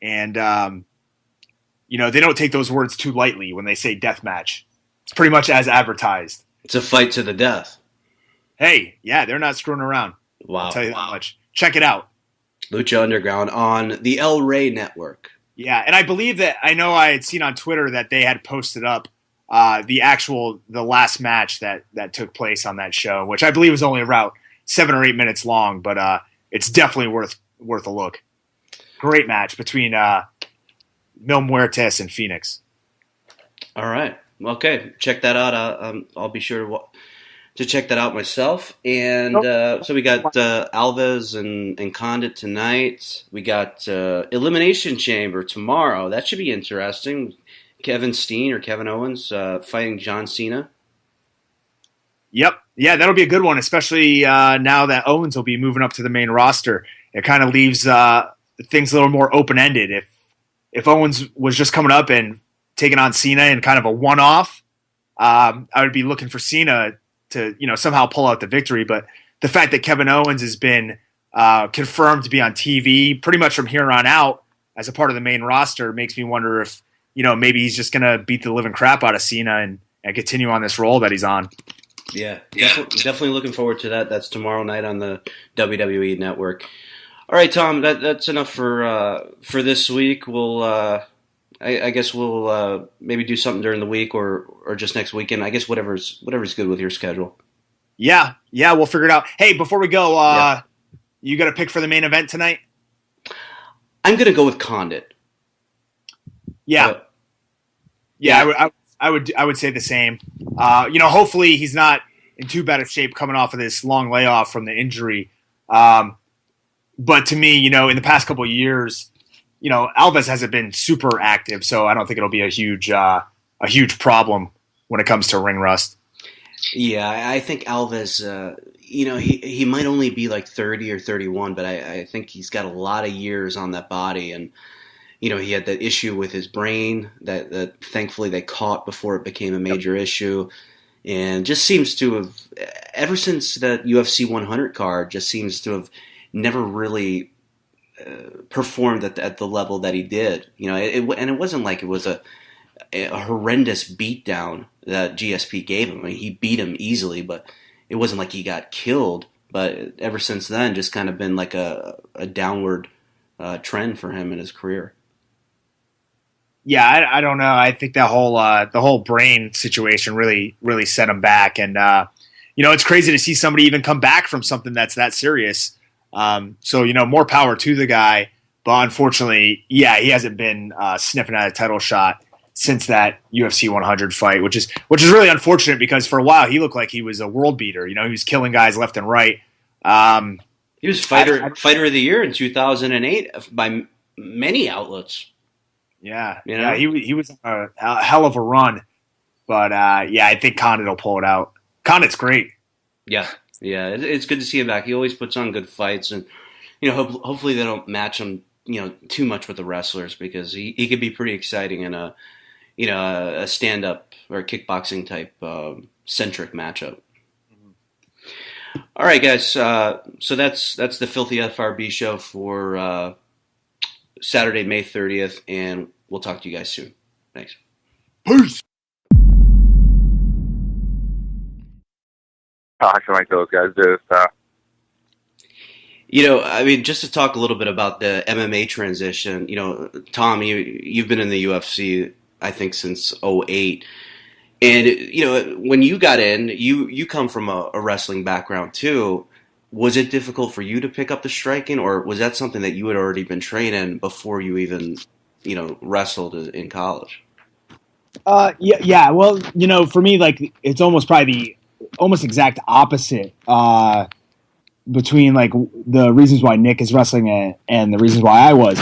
and they don't take those words too lightly when they say death match. It's pretty much as advertised. It's a fight to the death. Hey, yeah, they're not screwing around. Wow. I'll tell you that much. Check it out. Lucha Underground on the El Rey Network. Yeah, and I believe that I had seen on Twitter that they had posted up the last match that took place on that show, which I believe was only about 7 or 8 minutes long, but it's definitely worth a look. Great match between Mil Muertes and Phoenix. All right. Okay. Check that out. I'll be sure to check that out myself. And so we got Alves and Condit tonight. We got Elimination Chamber tomorrow. That should be interesting. Kevin Steen or Kevin Owens fighting John Cena. Yep. Yeah, that'll be a good one, especially now that Owens will be moving up to the main roster. It kind of leaves things a little more open-ended. If Owens was just coming up and taking on Cena in kind of a one-off, I would be looking for Cena to somehow pull out the victory. But the fact that Kevin Owens has been confirmed to be on TV pretty much from here on out as a part of the main roster makes me wonder if maybe he's just going to beat the living crap out of Cena and continue on this role that he's on. Yeah, definitely looking forward to that. That's tomorrow night on the WWE Network. All right, Tom, that's enough for this week. We'll I guess we'll maybe do something during the week or just next weekend. I guess whatever's good with your schedule. Yeah, we'll figure it out. Hey, before we go, you got a pick for the main event tonight? I'm gonna go with Condit. Yeah. I would say the same. Hopefully he's not in too bad of shape coming off of this long layoff from the injury. But to me, in the past couple of years, Alves hasn't been super active, so I don't think it'll be a huge problem when it comes to ring rust. Yeah, I think Alves, he might only be like 30 or 31, but I think he's got a lot of years on that body. And, he had that issue with his brain that thankfully they caught before it became a major issue. And just seems to have, ever since that UFC 100 card, just seems to have never really performed at the level that he did. And it wasn't like it was a horrendous beatdown that GSP gave him. I mean, he beat him easily, but it wasn't like he got killed. But ever since then, just kind of been like a downward trend for him in his career. Yeah, I don't know. I think that the whole brain situation really set him back, and it's crazy to see somebody even come back from something that's that serious. So more power to the guy, but unfortunately, he hasn't been sniffing at a title shot since that UFC 100 fight, which is really unfortunate because for a while he looked like he was a world beater. He was killing guys left and right. He was fighter of the year in 2008 by many outlets. Yeah, he was a hell of a run, but I think Conor will pull it out. Conor's great. Yeah, it's good to see him back. He always puts on good fights, and hopefully they don't match him too much with the wrestlers because he could be pretty exciting in a stand up or kickboxing type centric matchup. Mm-hmm. All right, guys. So that's the Filthy FRB show for Saturday, May 30th, and we'll talk to you guys soon. Thanks. Peace. Talking like those guys do stuff. Just to talk a little bit about the MMA transition, Tom, you've been in the UFC, I think, since 2008. And, when you got in, you come from a wrestling background, too. Was it difficult for you to pick up the striking, or was that something that you had already been training before you even, wrestled in college? Yeah. Well, for me, like, it's almost probably the exact opposite between like the reasons why Nick is wrestling and the reasons why I was.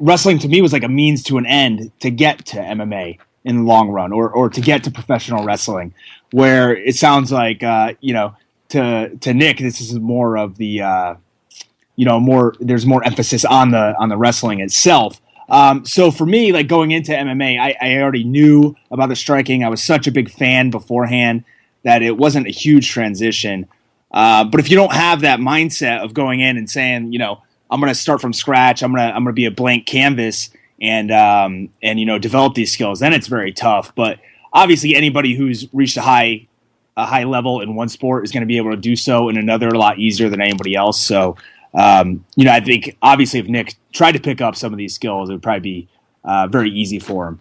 Wrestling to me was like a means to an end to get to MMA in the long run, or to get to professional wrestling, where it sounds like to Nick, this is more of the there's more emphasis on the wrestling itself. So for me, like going into MMA, I already knew about the striking. I was such a big fan beforehand that it wasn't a huge transition. But if you don't have that mindset of going in and saying, I'm going to start from scratch, I'm going to be a blank canvas and develop these skills, then it's very tough. But obviously anybody who's reached a high level in one sport is going to be able to do so in another a lot easier than anybody else. So, I think obviously if Nick tried to pick up some of these skills, it would probably be very easy for him.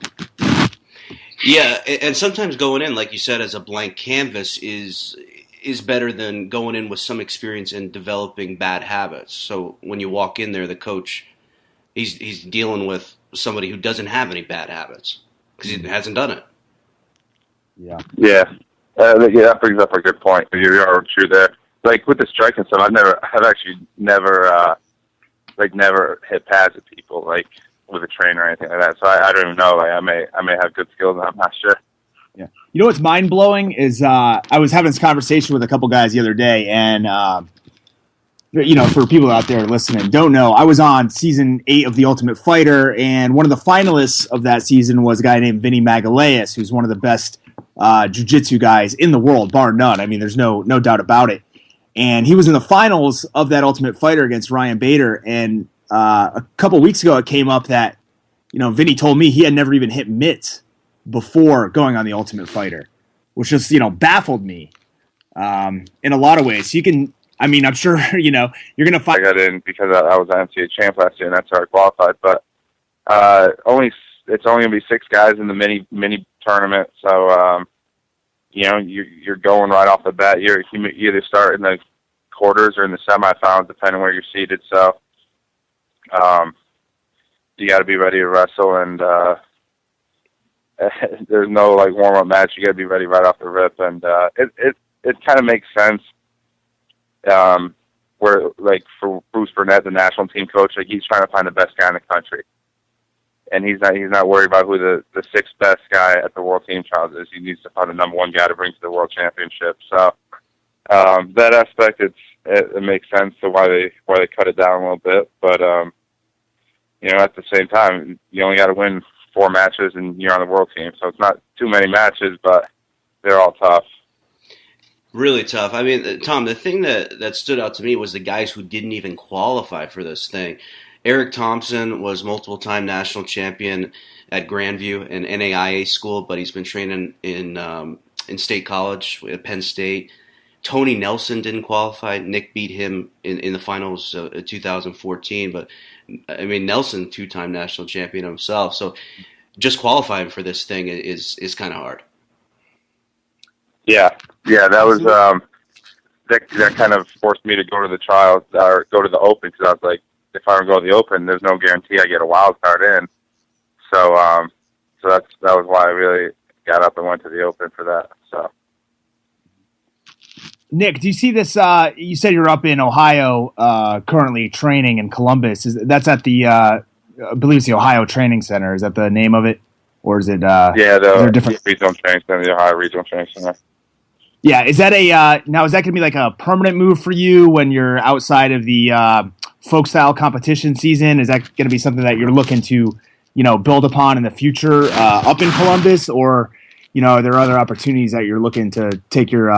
Yeah, and sometimes going in, like you said, as a blank canvas is better than going in with some experience in developing bad habits. So when you walk in there, the coach, he's dealing with somebody who doesn't have any bad habits because he hasn't done it. Yeah. Yeah. That brings up a good point. You're true there. Like with the striking stuff, I've actually never hit pads at people like with a trainer or anything like that. So I don't even know. Like I may have good skills, and I'm not sure. Yeah. What's mind blowing is I was having this conversation with a couple guys the other day, and for people out there listening, don't know, I was on season 8 of The Ultimate Fighter, and one of the finalists of that season was a guy named Vinny Magalhaes, who's one of the best jiu-jitsu guys in the world, bar none. I mean, there's no doubt about it. And he was in the finals of that Ultimate Fighter against Ryan Bader. And a couple weeks ago, it came up that, Vinny told me he had never even hit mitts before going on the Ultimate Fighter, which just, baffled me in a lot of ways. I'm sure, you're going to find. I got in because I was an NCAA champ last year, and that's how I qualified. But it's only going to be 6 guys in the mini tournament. So, you're going right off the bat. You either start in the quarters or in the semifinals, depending where you're seated. So, you got to be ready to wrestle, and there's no like warm-up match. You got to be ready right off the rip, and it kind of makes sense where where like for Bruce Burnett, the national team coach, like he's trying to find the best guy in the country, and he's not worried about who the sixth best guy at the World Team Trials is. He needs to find the number one guy to bring to the World Championship. So that aspect, it makes sense to why they cut it down a little bit, but at the same time, you only got to win 4 matches and you're on the world team, so it's not too many matches, but they're all tough. Really tough. I mean, Tom, the thing that stood out to me was the guys who didn't even qualify for this thing. Eric Thompson was multiple-time national champion at Grandview, an NAIA school, but he's been training in state college at Penn State. Tony Nelson didn't qualify. Nick beat him in the finals of 2014, but I mean, Nelson, 2-time national champion himself. So just qualifying for this thing is kind of hard. Yeah, that was that kind of forced me to go to the trials or go to the Open, because I was like, if I don't go to the Open, there's no guarantee I get a wild card in. So that was why I really got up and went to the Open for that. So. Nick, do you see this? You said you're up in Ohio currently training in Columbus. That's at the, I believe it's the Ohio Training Center. Is that the name of it? Or is it? The Regional Training Center, the Ohio Regional Training Center. Yeah, is that now is that going to be like a permanent move for you when you're outside of the folk style competition season? Is that going to be something that you're looking to, build upon in the future up in Columbus, or are there other opportunities that you're looking to take your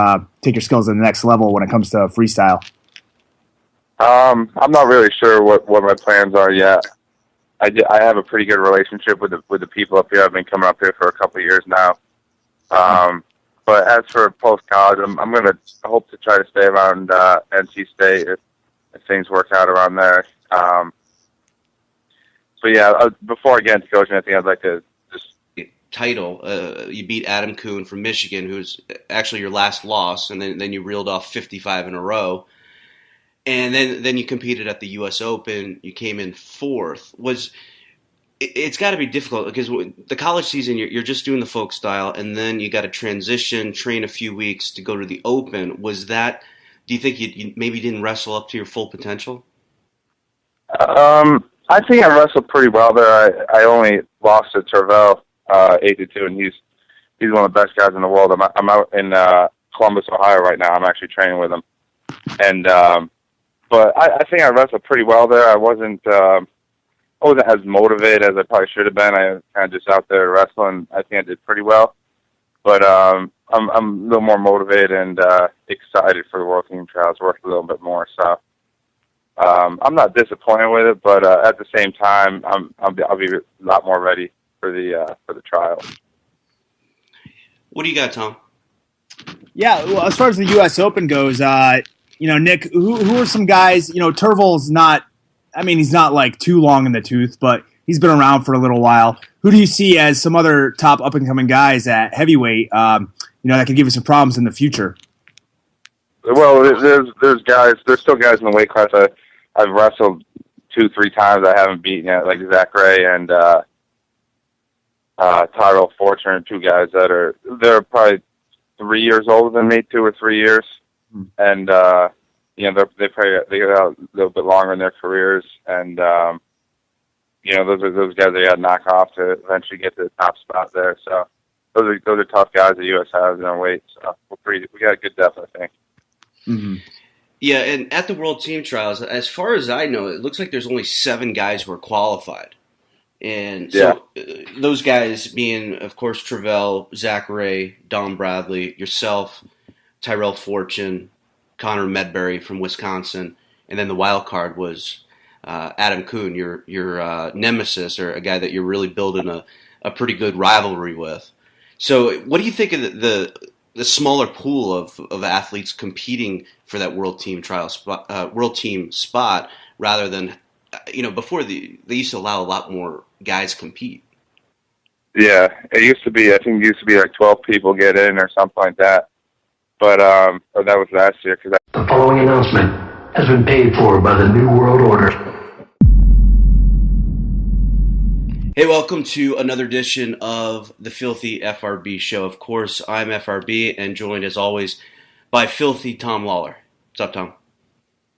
skills to the next level when it comes to freestyle? I'm not really sure what my plans are yet. I have a pretty good relationship with the people up here. I've been coming up here for a couple of years now. But as for post-college, I'm going to hope to try to stay around NC State if things work out around there. Before I get into coaching, I think I'd like to just... Title, you beat Adam Kuhn from Michigan, who's actually your last loss, and then you reeled off 55 in a row. And then you competed at the U.S. Open. You came in 4th. It's got to be difficult because the college season, you're just doing the folk style, and then you got to transition, train a few weeks to go to the Open. Do you think you maybe didn't wrestle up to your full potential? I think I wrestled pretty well there. I only lost to Tervel 8-2, and he's one of the best guys in the world. I'm out in Columbus, Ohio right now. I'm actually training with him, and but I think I wrestled pretty well there. I wasn't as motivated as I probably should have been. I kind of just out there wrestling. I think I did pretty well, but I'm a little more motivated and excited for the World Team Trials. Worked a little bit more, so I'm not disappointed with it. But at the same time, I'll be a lot more ready for the trial. What do you got, Tom? Yeah, well, as far as the U.S. Open goes, Nick, who are some guys? Turvel's not. I mean, he's not like too long in the tooth, but he's been around for a little while. Who do you see as some other top up and coming guys at heavyweight? That could give us some problems in the future. Well, there's guys. There's still guys in the weight class I've wrestled 2-3 times I haven't beaten yet, like Zach Ray and Tyrell Fortune, 2 guys they're probably 3 years older than me, 2 or 3 years, and they got a little bit longer in their careers, and those guys they got to knock off to eventually get to the top spot there. So those are tough guys the U.S. has in our weight. So we got a good depth, I think. Mm-hmm. Yeah, and at the World Team Trials, as far as I know, it looks like there's only 7 guys who are qualified. And so those guys being, of course, Tervel, Zach Ray, Don Bradley, yourself, Tyrell Fortune, Conor Medbury from Wisconsin, and then the wild card was Adam Kuhn, your nemesis, or a guy that you're really building a pretty good rivalry with. So what do you think of the smaller pool of athletes competing for that World Team World Team spot, rather than before they used to allow a lot more guys compete? Yeah, I think it used to be like 12 people get in or something like that. But or that was last year. The following announcement has been paid for by the New World Order. Hey, welcome to another edition of the Filthy FRB Show. Of course, I'm FRB and joined as always by Filthy Tom Lawler. What's up, Tom?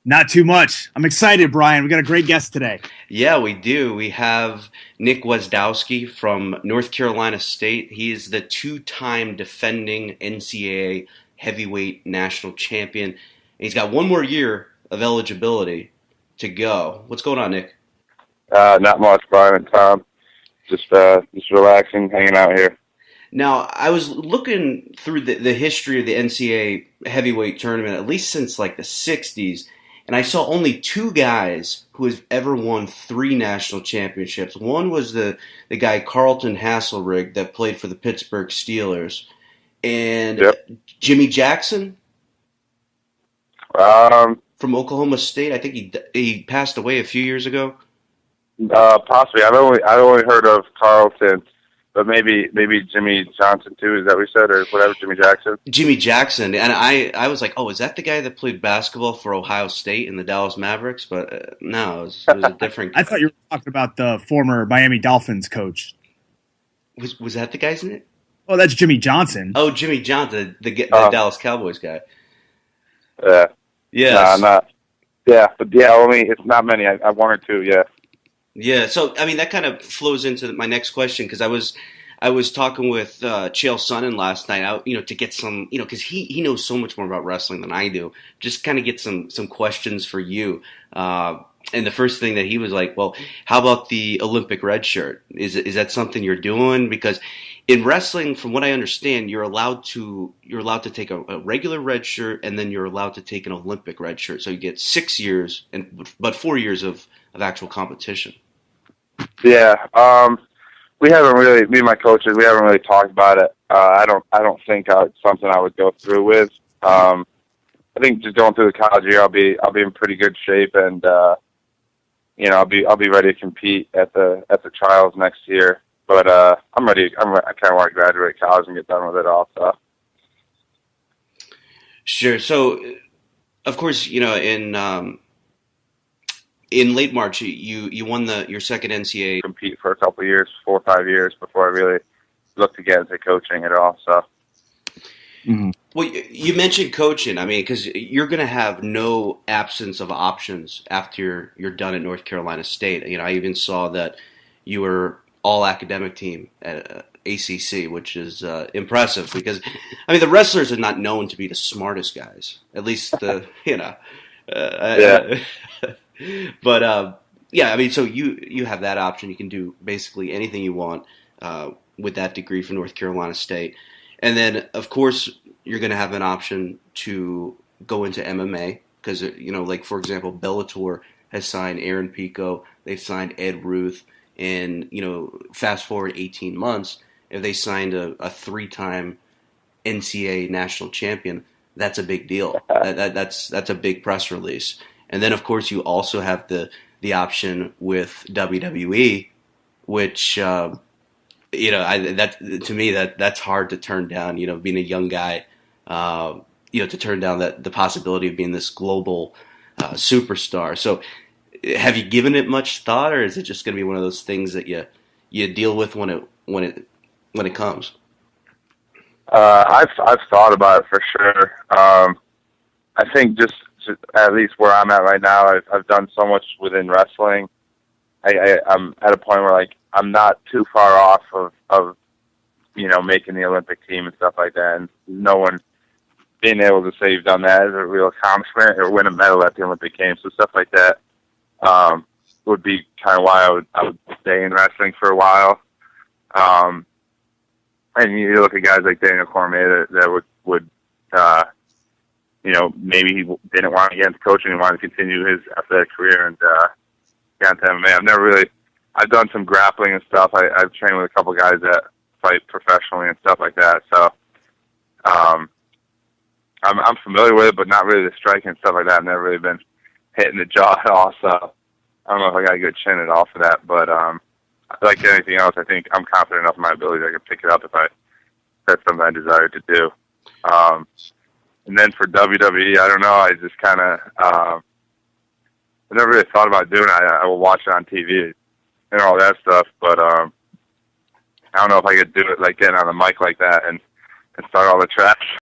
Not too much. I'm excited, Brian. We got a great guest today. Yeah, we do. We have Nick Gwizdowski from North Carolina State. He is the two-time defending NCAA heavyweight national champion. And he's got one more year of eligibility to go. What's going on, Nick? Not much, Brian and Tom. Just relaxing, hanging out here. Now, I was looking through the history of the NCAA heavyweight tournament, at least since like the 60s, and I saw only two guys who have ever won 3 national championships. One was the guy Carlton Hasselrig that played for the Pittsburgh Steelers, and Jimmy Jackson from Oklahoma State. I think he passed away a few years ago. Possibly. I've only heard of Carlton. But maybe Jimmy Johnson too. Is that what you said, or whatever? Jimmy Jackson. Jimmy Jackson, and I was like, oh, is that the guy that played basketball for Ohio State and the Dallas Mavericks? But no, it was a different. I thought you were talking about the former Miami Dolphins coach. Was that the guy's name? Oh, that's Jimmy Johnson. Oh, Jimmy Johnson, the Dallas Cowboys guy. Yeah. Only it's not many. I one or two. Yeah. Yeah, so I mean that kind of flows into my next question because I was talking with Chael Sonnen last night, to get some, because he knows so much more about wrestling than I do. Just kind of get some questions for you. And the first thing that he was like, well, how about the Olympic red shirt? Is that something you're doing? Because in wrestling, from what I understand, you're allowed to take a regular red shirt and then you're allowed to take an Olympic red shirt. So you get 6 years but 4 years of actual competition. Yeah. We haven't really, me and my coaches, we haven't really talked about it. I don't think it's something I would go through with. I think just going through the college year, I'll be in pretty good shape, and I'll be ready to compete at the trials next year. But I'm ready. I kind of want to graduate college and get done with it all. So. Sure. So, of course, in late March, you won your second NCAA. Compete for a couple of years, 4 or 5 years before I really looked to get into coaching at all. So. Mm-hmm. Well, you mentioned coaching. I mean, because you're going to have no absence of options after you're done at North Carolina State. I even saw that you were all academic team at ACC, which is impressive because, I mean, the wrestlers are not known to be the smartest guys. At least, Yeah. But I mean, so you have that option. You can do basically anything you want with that degree from North Carolina State. And then, of course, you're going to have an option to go into MMA because, like, for example, Bellator has signed Aaron Pico. They've signed Ed Ruth. And, fast forward 18 months, if they signed a 3-time NCAA national champion, that's a big deal. That's a big press release. And then, of course, you also have the option with WWE, which to me that's hard to turn down. Being a young guy, to turn down the possibility of being this global superstar. So, have you given it much thought, or is it just going to be one of those things that you deal with when it comes? I've thought about it for sure. I think just at least where I'm at right now, I've done so much within wrestling. I'm at a point where I'm not too far off of making the Olympic team and stuff like that. And no one being able to say you've done that is a real accomplishment, or win a medal at the Olympic Games. So stuff like that would be kind of why I would stay in wrestling for a while. And you look at guys like Daniel Cormier that would maybe he didn't want to get into coaching and wanted to continue his athletic career and get into MMA. I've done some grappling and stuff. I've trained with a couple guys that fight professionally and stuff like that. So I'm familiar with it, but not really the striking and stuff like that. I've never really been hitting the jaw at all. So I don't know if I got a good chin at all for that. But like anything else, I think I'm confident enough in my ability that I can pick it up if that's something I desire to do. And then for WWE, I don't know. I just kind of I never really thought about doing it. I will watch it on TV and all that stuff, but I don't know if I could do it like getting on the mic like that and start all the trash.